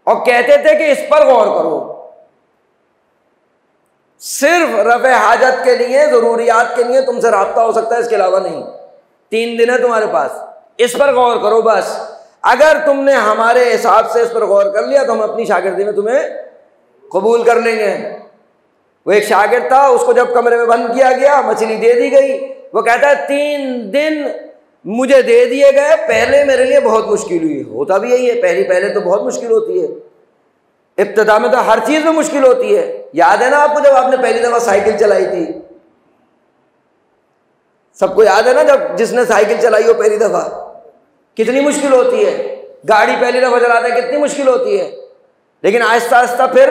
और कहते थे कि इस पर गौर करो, सिर्फ रफ़े हाजत के लिए, जरूरियात के लिए तुमसे राब्ता हो सकता है, इसके अलावा नहीं। 3 दिन है तुम्हारे पास, इस पर गौर करो बस। अगर तुमने हमारे हिसाब से इस पर गौर कर लिया तो हम अपनी शागिर्दी में तुम्हें कबूल कर लेंगे। वो एक शागिर्द था, उसको जब कमरे में बंद किया गया, मछली दे दी गई। वो कहता है 3 दिन मुझे दे दिए गए, पहले मेरे लिए बहुत मुश्किल हुई। होता भी यही है, पहले तो बहुत मुश्किल होती है। इब्तिदा में तो हर चीज़ में मुश्किल होती है। याद है ना आपको जब आपने पहली दफ़ा साइकिल चलाई थी? सबको याद है ना, जब जिसने साइकिल चलाई हो पहली दफ़ा, कितनी मुश्किल होती है। गाड़ी पहली दफ़ा चलाते हैं कितनी मुश्किल होती है। लेकिन आहिस्ता आहिस्ता फिर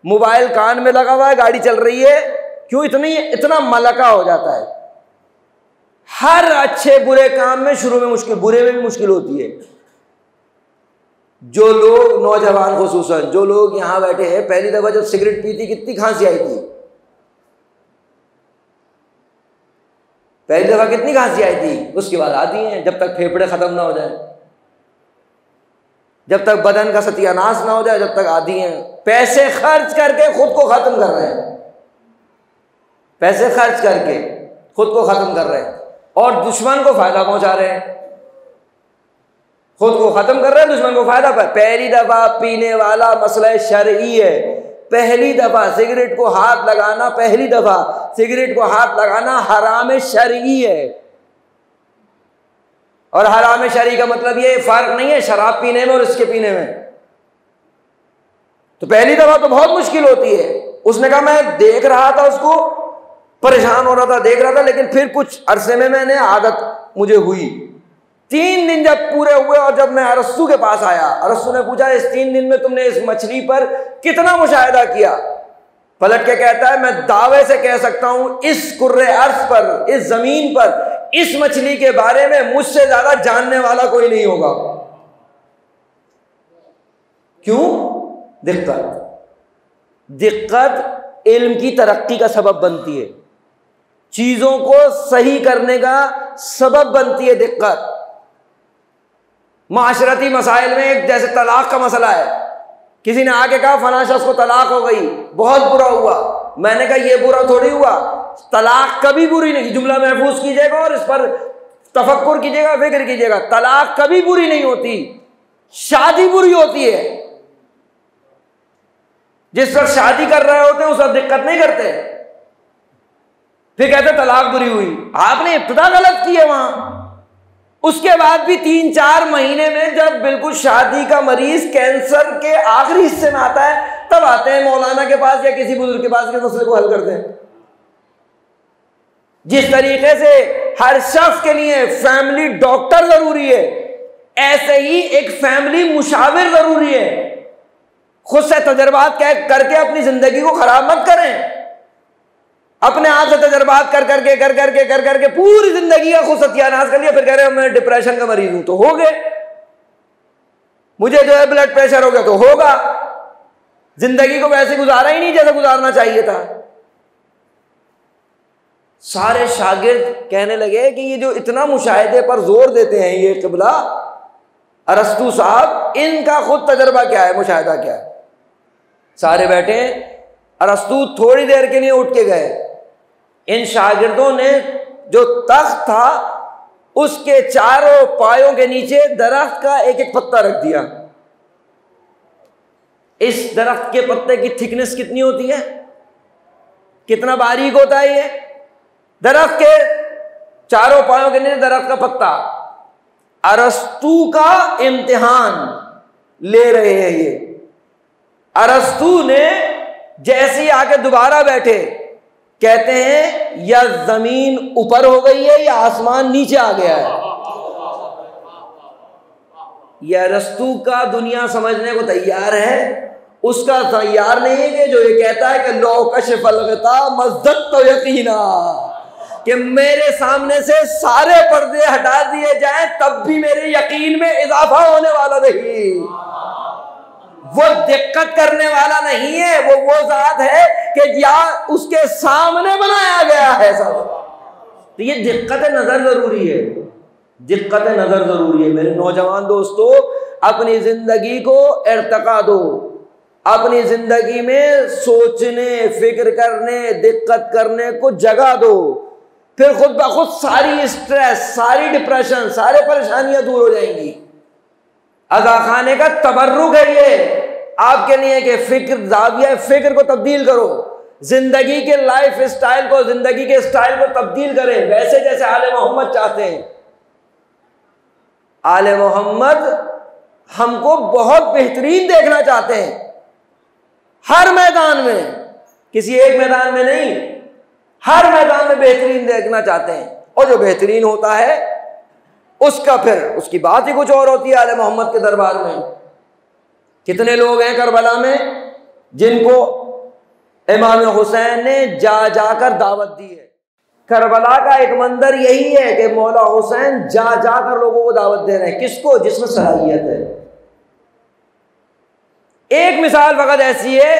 मोबाइल कान में लगा हुआ है, गाड़ी चल रही है, क्यों इतना मलका हो जाता है। हर अच्छे बुरे काम में शुरू में मुश्किल, बुरे में भी मुश्किल होती है। जो लोग नौजवान, खुसूसन जो लोग यहां बैठे हैं, पहली दफा जब सिगरेट पी थी कितनी खांसी आई थी? पहली दफा कितनी खांसी आई थी? उसके बाद आती हैं, जब तक फेफड़े खत्म ना हो जाए, जब तक बदन का सत्यानाश ना हो जाए, जब तक आती हैं। पैसे खर्च करके खुद को खत्म कर रहे हैं, पैसे खर्च करके खुद को खत्म कर रहे हैं और दुश्मन को फायदा पहुंचा रहे हैं। खुद को खत्म कर रहे हैं, दुश्मन को फायदा पर। पहली दफा पीने वाला मसला शरई है। पहली दफा सिगरेट को हाथ लगाना, पहली दफा सिगरेट को हाथ लगाना हराम शरई है। और हराम शरई का मतलब ये फर्क नहीं है शराब पीने में और इसके पीने में। तो पहली दफा तो बहुत मुश्किल होती है। उसने कहा मैं देख रहा था, उसको परेशान हो रहा था, देख रहा था, लेकिन फिर कुछ अरसे में मैंने आदत मुझे हुई। 3 दिन जब पूरे हुए और जब मैं अरस्तु के पास आया, अरस्तु ने पूछा इस 3 दिन में तुमने इस मछली पर कितना मुशाहिदा किया? पलट के कहता है मैं दावे से कह सकता हूं इस कुर्रे अर्श पर, इस जमीन पर, इस मछली के बारे में मुझसे ज्यादा जानने वाला कोई नहीं होगा। क्यों? दिक्कत इल्म की तरक्की का सबब बनती है, चीजों को सही करने का सबब बनती है दिक्कत। माशरती मसाइल में एक जैसे तलाक का मसला है, किसी ने आके कहा फलां शख्स को तलाक हो गई, बहुत बुरा हुआ। मैंने कहा ये बुरा थोड़ी हुआ, तलाक कभी बुरी नहीं, जुमला महफूज कीजिएगा और इस पर तफक्कुर कीजिएगा, फिक्र कीजिएगा। तलाक कभी बुरी नहीं होती, शादी बुरी होती है। जिस वक्त शादी कर रहे होते हैं उस वक्त दिक्कत नहीं करते, फिर कहते तलाक बुरी हुई। आपने इब्तिदा गलत की है वहां। उसके बाद भी 3-4 महीने में जब बिल्कुल शादी का मरीज कैंसर के आखिरी हिस्से में आता है, तब आते हैं मौलाना के पास या किसी बुजुर्ग के पास के मसले को हल करते हैं। जिस तरीके से हर शख्स के लिए फैमिली डॉक्टर जरूरी है, ऐसे ही एक फैमिली मुशाविर जरूरी है। खुद से तजर्बात करके अपनी जिंदगी को खराब मत करें। अपने आप से तजर्बात कर करके पूरी जिंदगी का खुद सत्यानाश कर लिया, फिर कह रहे हो मैं डिप्रेशन का मरीज हूं, तो हो गए। मुझे जो है ब्लड प्रेशर हो गया, तो होगा। जिंदगी को वैसे गुजारा ही नहीं जैसे गुजारना चाहिए था। सारे शागिर्द कहने लगे कि ये जो इतना मुशाहिदे पर जोर देते हैं ये क़िबला अरस्तु साहब, इनका खुद तजर्बा क्या है, मुशाहिदा क्या है? सारे बैठे। अरस्तु थोड़ी देर के लिए उठ के गए। इन शागिर्दों ने जो तख्त था उसके चारों पायों के नीचे दरख्त का एक एक पत्ता रख दिया। इस दरख्त के पत्ते की थिकनेस कितनी होती है, कितना बारीक होता है ये? दरख्त के चारों पायों के नीचे दरख्त का पत्ता। अरस्तु का इम्तिहान ले रहे हैं ये। अरस्तु ने जैसे ही आके दोबारा बैठे, कहते हैं या जमीन ऊपर हो गई है या आसमान नीचे आ गया है। यह अरस्तु का दुनिया समझने को तैयार है, उसका तैयार नहीं है कि जो ये कहता है कि लो कशफल गता मज़्ज़त तो यकीना, कि मेरे सामने से सारे पर्दे हटा दिए जाएं तब भी मेरे यकीन में इजाफा होने वाला नहीं। वो दिक्कत करने वाला नहीं है, वो जात है कि या उसके सामने बनाया गया है सब। तो ये दिक्कत नजर जरूरी है, दिक्कत नजर जरूरी है। मेरे नौजवान दोस्तों, अपनी जिंदगी को इर्तिका दो, अपनी जिंदगी में सोचने, फिक्र करने, दिक्कत करने को जगह दो। फिर खुद ब खुद सारी स्ट्रेस, सारी डिप्रेशन, सारे परेशानियां दूर हो जाएंगी। अगा खाने का तबर्रुक है ये आपके लिए कि फिक्र, जाविया फिक्र को तब्दील करो, जिंदगी के लाइफ स्टाइल को, जिंदगी के स्टाइल को तब्दील करें वैसे जैसे आले मोहम्मद चाहते हैं। आले मोहम्मद हमको बहुत बेहतरीन देखना चाहते हैं, हर मैदान में, किसी एक मैदान में नहीं, हर मैदान में बेहतरीन देखना चाहते हैं। और जो बेहतरीन होता है उसका फिर उसकी बात ही कुछ और होती है। आले मोहम्मद के दरबार में कितने लोग हैं करबला में जिनको इमाम हुसैन ने जा जाकर दावत दी है। करबला का एक मंजर यही है कि मौला हुसैन जा जाकर लोगों को दावत दे रहे हैं। किसको? जिसमें सलाहियत है। एक मिसाल वक्त ऐसी है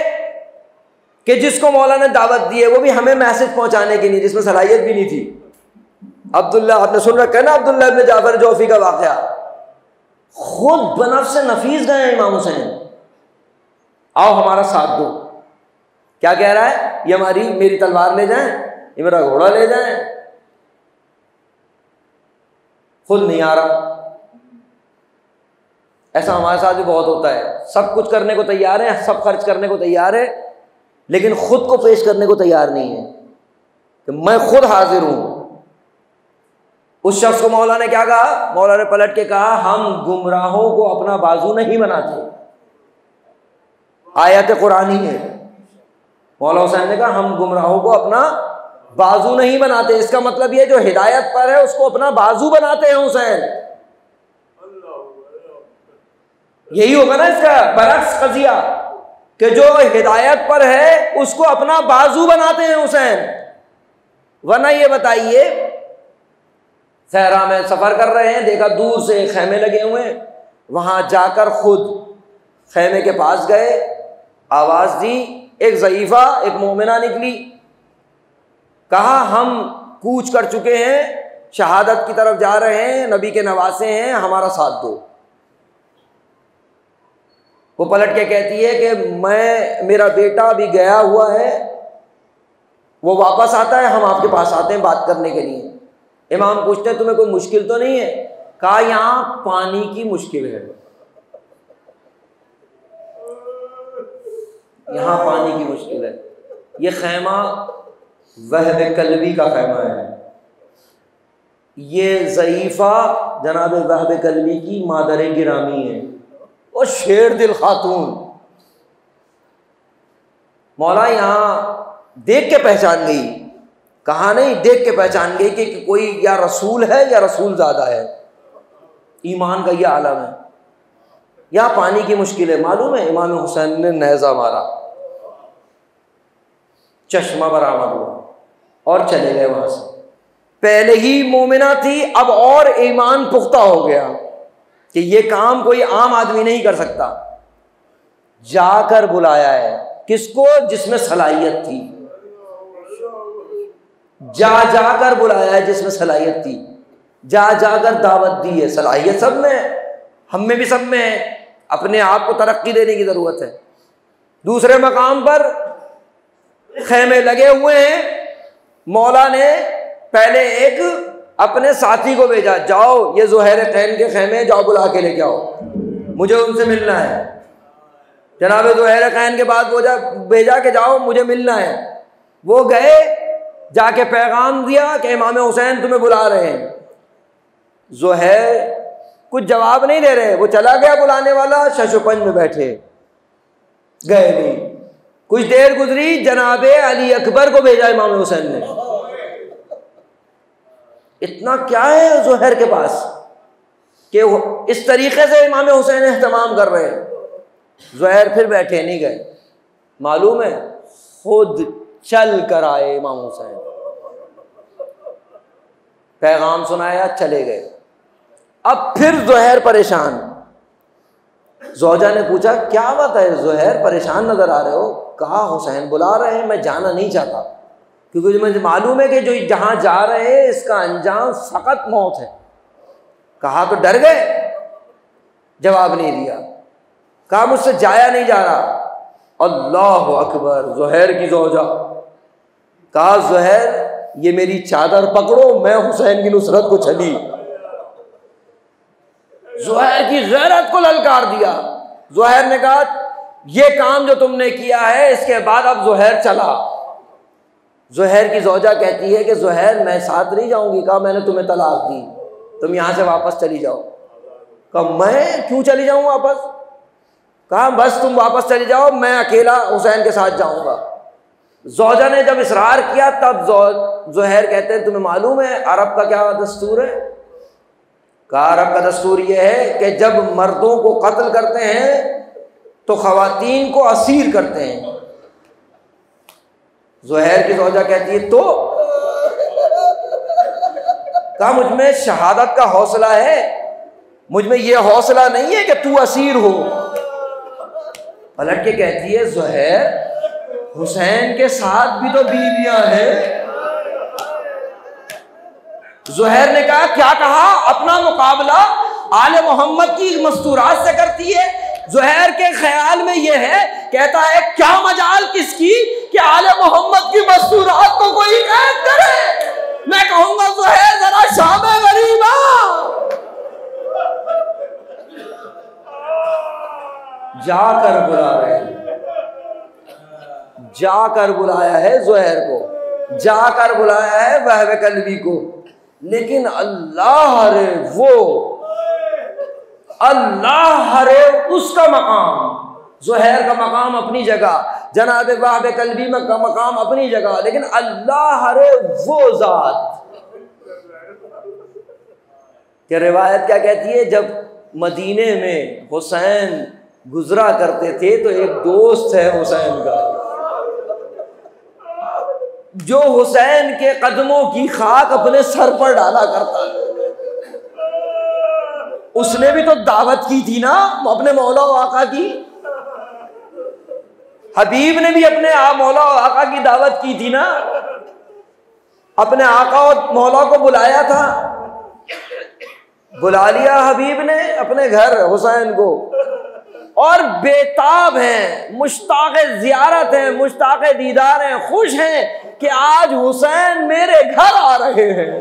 कि जिसको मौला ने दावत दी है वो भी हमें मैसेज पहुंचाने की नहीं, जिसमें सलाहियत भी नहीं थी। अब्दुल्ला, आपने सुन रखा है ना अब्दुल्ला इब्न जाफर जौफी का वाकया। खुद बनफ्स नफीस गए इमाम हुसैन, आओ हमारा साथ दो। क्या कह रहा है? ये हमारी मेरी तलवार ले जाएं, ये मेरा घोड़ा ले जाएं। खुद नहीं आ रहा। ऐसा हमारे साथ भी बहुत होता है। सब कुछ करने को तैयार है, सब खर्च करने को तैयार है, लेकिन खुद को पेश करने को तैयार नहीं है कि मैं खुद हाजिर हूं। उस शख्स को मौला ने क्या कहा? मौला ने पलट के कहा, हम गुमराहों को अपना बाजू नहीं बनाते। आयत कुरानी है। मौला हुसैन ने कहा हम गुमराहों को अपना बाजू नहीं बनाते। इसका मतलब ये जो हिदायत पर है उसको अपना बाजू बनाते हैं हुसैन। यही होगा ना इसका बरक्स कजिया, कि जो हिदायत पर है उसको अपना बाजू बनाते हैं हुसैन। वरना ये बताइए, सहरा में सफर कर रहे हैं, देखा दूर से खेमे लगे हुए हैं, वहां जाकर खुद खेमे के पास गए, आवाज दी, एक ज़ईफ़ा एक मोमिना निकली, कहा हम कूच कर चुके हैं, शहादत की तरफ जा रहे हैं, नबी के नवासे हैं, हमारा साथ दो। वो पलट के कहती है कि मेरा बेटा अभी गया हुआ है, वो वापस आता है, हम आपके पास आते हैं बात करने के लिए। इमाम पूछते हैं तुम्हें कोई मुश्किल तो नहीं है? कहा यहाँ पानी की मुश्किल है, यहाँ पानी की मुश्किल है। ये खेमा वहब कल्बी का खेमा है। ये ज़ईफ़ा जनाब वहब कल्बी की मादर गिरामी है और शेर दिल खातून। मौला यहाँ देख के पहचान गई, कहा नहीं, देख के पहचान गई कि कोई या रसूल है या रसूल ज़्यादा है। ईमान का यह आलम है। यहाँ पानी की मुश्किल है। मालूम है इमाम हुसैन ने नेज़ा मारा, चश्मा बरामद हुआ और चले गए वहां से। पहले ही मोमिना थी, अब और ईमान पुख्ता हो गया कि ये काम कोई आम आदमी नहीं कर सकता। जाकर बुलाया है किसको? जिसमें सलाहियत थी। जाकर बुलाया है जिसमें सलाहियत थी, जाकर दावत दी है। सलाहियत सब में है, हम में भी सब में है। अपने आप को तरक्की देने की जरूरत है। दूसरे मकाम पर खेमे लगे हुए हैं, मौला ने पहले एक अपने साथी को भेजा, जाओ ये ज़ुहैर कैन के खेमे, जाओ बुला के लेके आओ, मुझे उनसे मिलना है। जनाब ज़ुहैर कैन के बाद भेजा कि जाओ मुझे मिलना है। वो गए, जाके पैगाम दिया कि इमाम हुसैन तुम्हें बुला रहे हैं। ज़ुहैर कुछ जवाब नहीं दे रहे। वो चला गया बुलाने वाला, शशुपंज में बैठे, गए नहीं। कुछ देर गुजरी, जनाबे अली अकबर को भेजा इमाम हुसैन ने। इतना क्या है ज़ुहैर के पास कि इस तरीके से इमाम हुसैन एहतमाम कर रहे हैं। ज़ुहैर फिर बैठे, नहीं गए। मालूम है खुद चल कर आए इमाम हुसैन, पैगाम सुनाया, चले गए। अब फिर ज़ुहैर परेशान। ज़ौजा ने पूछा क्या बात है ज़ुहैर, परेशान नजर आ रहे हो? कहा हुसैन बुला रहे हैं, मैं जाना नहीं चाहता, क्योंकि मुझे मालूम है कि जो जहां जा रहे हैं इसका अंजाम सख्त मौत है। कहा तो डर गए, जवाब नहीं दिया। कहा मुझसे जाया नहीं जा रहा। अल्लाह अकबर, ज़ुहैर की ज़ौजा। कहा ज़ुहैर ये मेरी चादर पकड़ो, मैं हुसैन की नुसरत को चली। ज़ुहैर की गैरत को ललकार दिया। ज़ुहैर ने कहा ये काम जो तुमने किया है इसके बाद अब ज़ुहैर चला। ज़ुहैर की ज़ौजा कहती है कि ज़ुहैर मैं साथ नहीं जाऊंगी। कहा मैंने तुम्हें तलाक दी, तुम यहां से वापस चली जाओ। कहा मैं क्यों चली जाऊं वापस? कहा बस तुम वापस चली जाओ, मैं अकेला हुसैन के साथ जाऊंगा। ज़ौजा ने जब इसरार किया तब ज़ुहैर कहते हैं तुम्हें मालूम है अरब का क्या दस्तूर है? कहा अरब का दस्तूर यह है कि जब मर्दों को कत्ल करते हैं तो ख़वातीन को असीर करते हैं। ज़ुहैर की ज़ौजा कहती है तो? कहा मुझ में शहादत का हौसला है, मुझ में यह हौसला नहीं है कि तू असीर हो। पलट के कहती है ज़ुहैर हुसैन के साथ भी तो बीवियां हैं। ज़ुहैर ने कहा क्या कहा? अपना मुकाबला आले मोहम्मद की मस्तूरात से करती है। ज़ुहैर के ख्याल में यह है, कहता है क्या मजाल किसकी कि आले मोहम्मद की मस्तूरात को कोई कैद करे। मैं कहूंगा ज़ुहैर जरा शामे गरीबा, जाकर बुला रहे हैं, जाकर बुलाया है ज़ुहैर को, जाकर बुलाया है वहब कल्बी को। लेकिन अल्लाह रे वो, अल्लाह रे उसका मकाम ज़ुहैर का मकाम अपनी जगह, जनाब वाहब कल्बी का मकाम अपनी जगह, लेकिन अल्लाह रे वो ज़ात क्या रिवायत क्या कहती है, जब मदीने में हुसैन गुजरा करते थे तो एक दोस्त है हुसैन का जो हुसैन के कदमों की खाक अपने सर पर डाला करता है। उसने भी तो दावत की थी ना अपने मौला और आका की, हबीब ने भी अपने मौला और आका की दावत की थी ना, अपने आका और मौला को बुलाया था, बुला लिया हबीब ने अपने घर हुसैन को, और बेताब हैं, मुश्ताक़ ज़ियारत हैं, मुश्ताक़ दीदार हैं, खुश हैं कि आज हुसैन मेरे घर आ रहे हैं,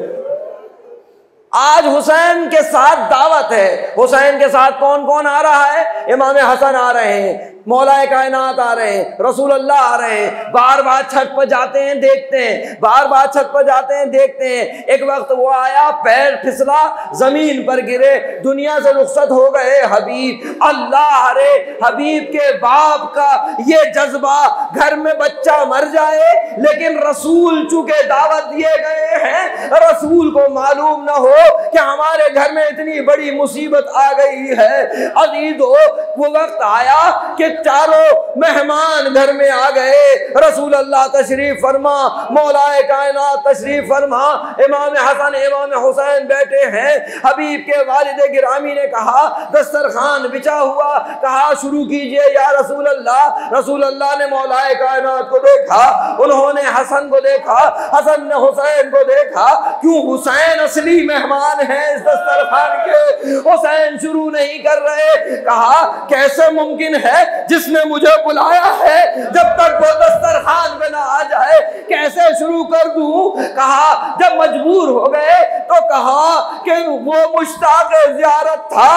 आज हुसैन के साथ दावत है। हुसैन के साथ कौन कौन आ रहा है? इमाम हसन आ रहे हैं, मौलाए कायनात आ रहे हैं, रसूल अल्लाह आ रहे हैं, बार बार छत पर जाते हैं देखते हैं, बार बार छत पर जाते हैं देखते हैं। एक वक्त वो आया, पैर फिसला, जमीन पर गिरे, दुनिया से रुखसत हो गए हबीब। अल्लाह रे, हबीब के बाप का ये जज्बा, घर में बच्चा मर जाए लेकिन रसूल चूंकि दावत दिए गए हैं, रसूल को मालूम ना हो कि हमारे घर में इतनी बड़ी मुसीबत आ गई है। अजीजो, वो वक्त आया कि चारों मेहमान घर में आ गए, रसूल अल्लाह तशरीफ फरमा, मौलाए कायनात तशरीफ फरमा, इमाम हसन इमाम हुसैन बैठे हैं। हबीब के वालिद गिरामी ने कहा दस्तरखान बिछा हुआ, कहा शुरू कीजिए या रसूल अल्लाह। रसूल अल्लाह ने मौलाए कायनात को देखा, उन्होंने हसन को देखा, हसन ने हुसैन को देखा। क्यों? हुसैन असली मेहमान है इस दस्तरखान के। हुसैन शुरू नहीं कर रहे। कहा कैसे मुमकिन है जिसने मुझे बुलाया है जब तक वो दस्तरखान पे ना आ जाए कैसे शुरू कर दूं? कहा जब मजबूर हो गए तो कहा कि वो मुश्ताक़ ज़ियारत था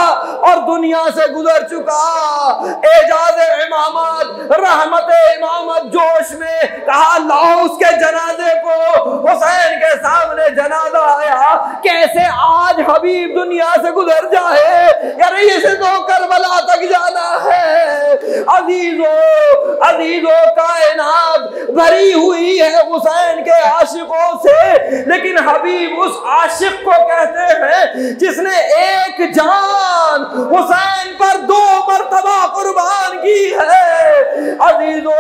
और दुनिया से गुजर चुका, एजाज़ इमामत, रहमत इमामत जोश में, कहा लाओ उसके जनाजे को। हुसैन के सामने जनाजा आया, कैसे आज हबीब दुनिया से गुजर जाए, यार इसे तो करबला तक जाना है। अजीजो अजीजो, कायनात भरी हुई है हुसैन के आशिकों से, लेकिन हबीब उस आशिक को कहते हैं जिसने एक जान हुसैन पर 2 मर्तबा कुर्बान की है। अजीजो,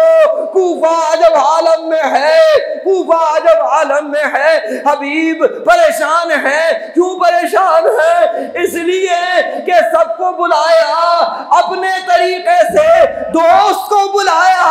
कूफा जब आलम में है, कूफा जब आलम में है, हबीब परेशान है। क्यों परेशान है? इसलिए कि सबको बुलाया अपने तरीके से, दोस्त को बुलाया,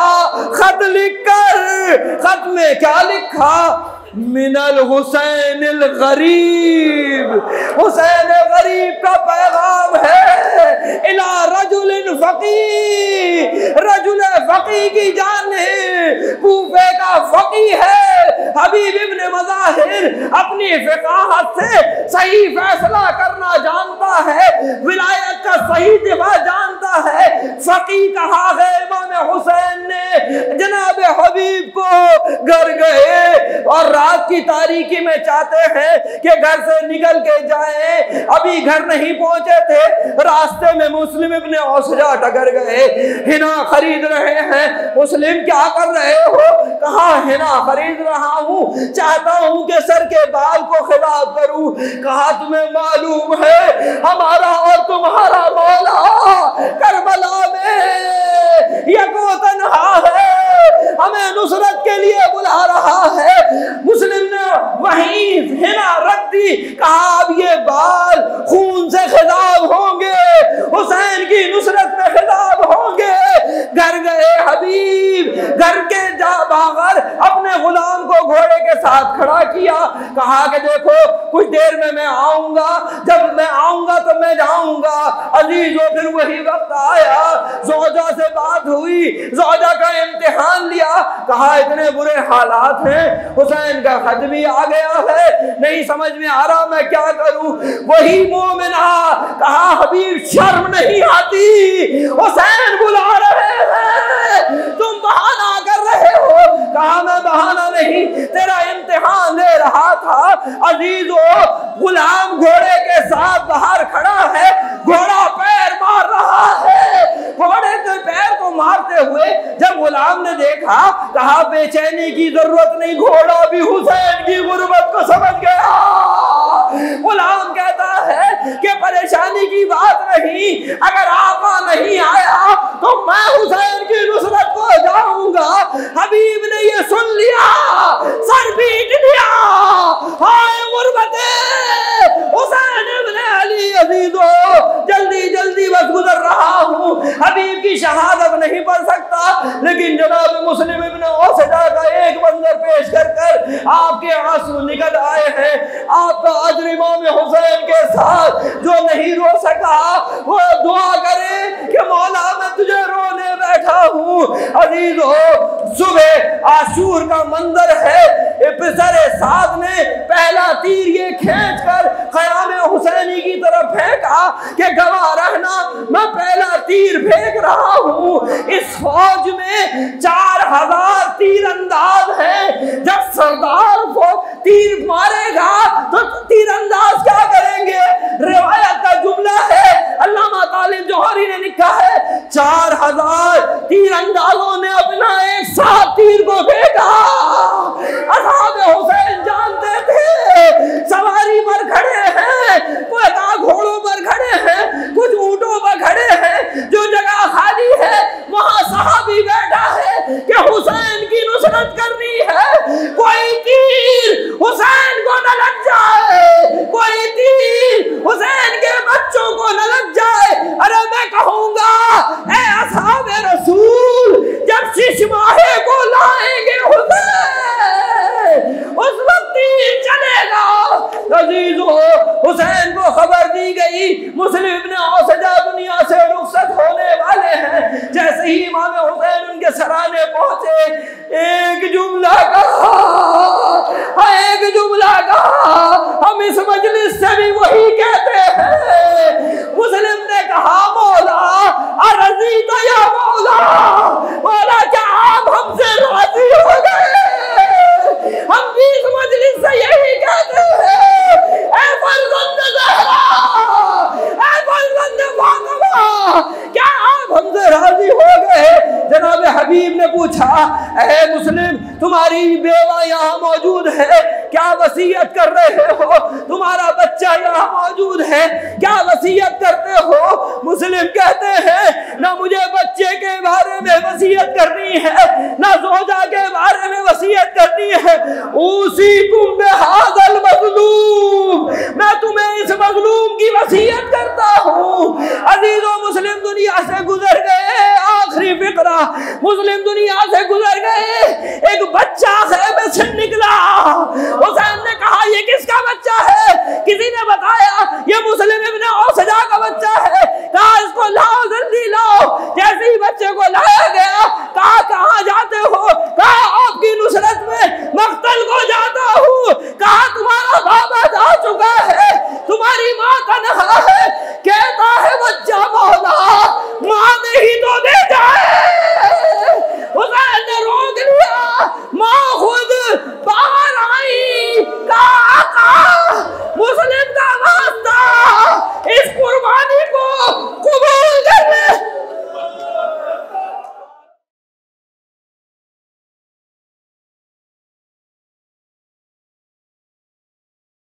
खत लिखकर, खत में क्या लिखा? मिनल हुसैन गरीब, हुसैन गरीब का पैगाम है इला रजुलिन फकी, रजुल फकी की जान है, कूफे का फकी है। हबीब इब्न मज़ाहिर अपनी फ़िक़ाहत से सही फैसला करना जानता है, विलायत का सही दिफा जानता है। फकी कहा है इमाम हुसैन ने जनाब हबीब को घर गए और रात की तारीकी में चाहते हैं कि घर से निकल के जाएं, अभी घर नहीं पहुंचे थे, रास्ते में मुस्लिम इब्न औसजा टकर गए, हिना खरीद रहे हैं। मुस्लिम क्या कर रहे हो? कहा हिना खरीद रहा हूं, चाहता हूं कि सर के बाल को खिलाफ करूं। कहा तुम्हें मालूम है हमारा और तुम्हारा मौला करबला में यको तन्हा है, हमें नुसरत के लिए बुला रहा है। मुस्लिम ने वहीं हिना रख दी। कहा अब ये बाल खून से खिताब होंगे, हुसैन की नुसरत में खिताब होंगे। घर गए हबीब, घर के जा बाहर अपने गुलाम को घोड़े के साथ खड़ा किया। कहा कि देखो कुछ देर में मैं आऊंगा, जब मैं आऊंगा तो मैं जाऊंगा। अजीजों, फिर वही वक्त आया, ज़ौजा से बात हुई, ज़ौजा का इम्तिहान लिया। कहा इतने बुरे हालात हैं, हुसैन का खत भी आ गया है, नहीं समझ में आ रहा मैं क्या करूं। वही मोमिना, कहा हबीब शर्म नहीं आती, हुसैन बुला रहे हैं, तुम बहाना कर रहे हो। कहा मैं बहाना नहीं, तेरा इम्तिहान ले रहा था। अजीजों, गुलाम घोड़े के साथ बाहर खड़ा है, घोड़ा पैर मार रहा है, घोड़े के पैर को मार आते हुए जब गुलाम ने देखा, कहा बेचैनी की जरूरत नहीं, घोड़ा भी हुसैन की गुर्बत को समझ गया। गुलाम कहता है कि परेशानी की बात नहीं, अगर आका नहीं आया तो मैं हुसैन की नुसरत को जाऊंगा। हबीब ने ये सुन लिया, सर पीट लिया। हाय गुर्बते हुसैन इब्ने अली अजीजो, जल्दी जल्दी बस गुजर रहा हूँ, हबीब की शहादत नहीं पढ़ सकता, लेकिन जनाब मुस्लिम इब्ने औसजा का एक मंजर पेश कर कर आपके आंसू निकल आए हैं। आपका अजर इमाम हुसैन के साथ जो नहीं रो सका वो दुआ करे कि मौला मैं तुझे रोने बैठा हूँ। अजीजो, सुबह आशूर का मंजर है, सरे साद ने पहला तीर ये खींच कर ख़याम हुसैनी की तरफ फेंका कि गवाह रहना मैं पहला तीर फेंक रहा हूँ। इस फौज में 4000 तीरंदाज हैं। जब सरदार को तीर मारेगा तो तीरंदाज क्या करेंगे? रिवायत का जुमला है, अल्लामा तालिब जौहरी ने लिखा है, 4000 तीरंदाजों ने अपना एक साथ तीर को फेंका। असहाब हुसैन जानते थे सवारी पर खड़े हैं, कोई घोड़ों पर खड़े हैं, कुछ ऊंटों पर खड़े हैं, जो जगह खाली है वहां सहाबी बैठा है कि हुसैन की नुसरत करनी है। कोई तीर हुसैन को न लग जाए, कोई तीर हुसैन के बच्चों को न लग जाए। अरे मैं कहूंगा ए असहाबे रसूल, जब शिशमाहे को लाएंगे हुसैन, उस वक्त तीर चलेगा। अजीजो, हुसैन को खबर दी गई मुस्लिम इब्ने औसजा दुनिया से रुखसत होने वाले हैं। जैसे ही इमाम हुसैन उनके सराने पहुंचे, एक जुमला कहा, एक जुमला कहा, हम इस मजलिस से भी वही कहते हैं। मुस्लिम ने कहा, मौला अर्जी तो या मौला, मौला क्या आप हमसे राजी हो गए? हम भी इस मजलिस से यही कहते हैं, ऐ फर्जंद ज़हरा, ऐ फर्जंद फातिमा, क्या आप हमसे राजी हो गए? जनाब हबीब ने पूछा, ऐ मुस्लिम, तुम्हारी बेवा यहाँ मौजूद है, क्या वसीयत कर रहे हो? तुम्हारा बच्चा यहाँ मौजूद है, क्या वसीयत करते हो? मुस्लिम कहते हैं, ना मुझे बच्चे के बारे में वसीयत करनी है, ना ज़ौजा के बारे में वसीयत करनी है। उसी कुम बिहाज़ल मज़लूम, मैं तुम्हें इस मज़लूम की वसीयत करता हूँ। अजीज़ों, मुस्लिम दुनिया से गुजर गए, आखिरी फिक्रा, मुस्लिम दुनिया से गुजर गए, एक बच्चा खैमे से निकला। हुसैन ने कहा, ये किसका बच्चा है? किसी ने बताया ये मुस्लिम इब्ने औसजा का बच्चा है। कहा इसको लाओ, जल्दी लाओ। जैसे ही बच्चे को लाया गया, कहा कहाँ जाते हो? कहा आपकी नुसरत में मक्तल को जाता हूँ। कहा तुम्हारा बाबा जा चुका है, तुम्हारी माँ तन्हा है। कहता है बच्चा, मौला माँ ने ही तो भेजा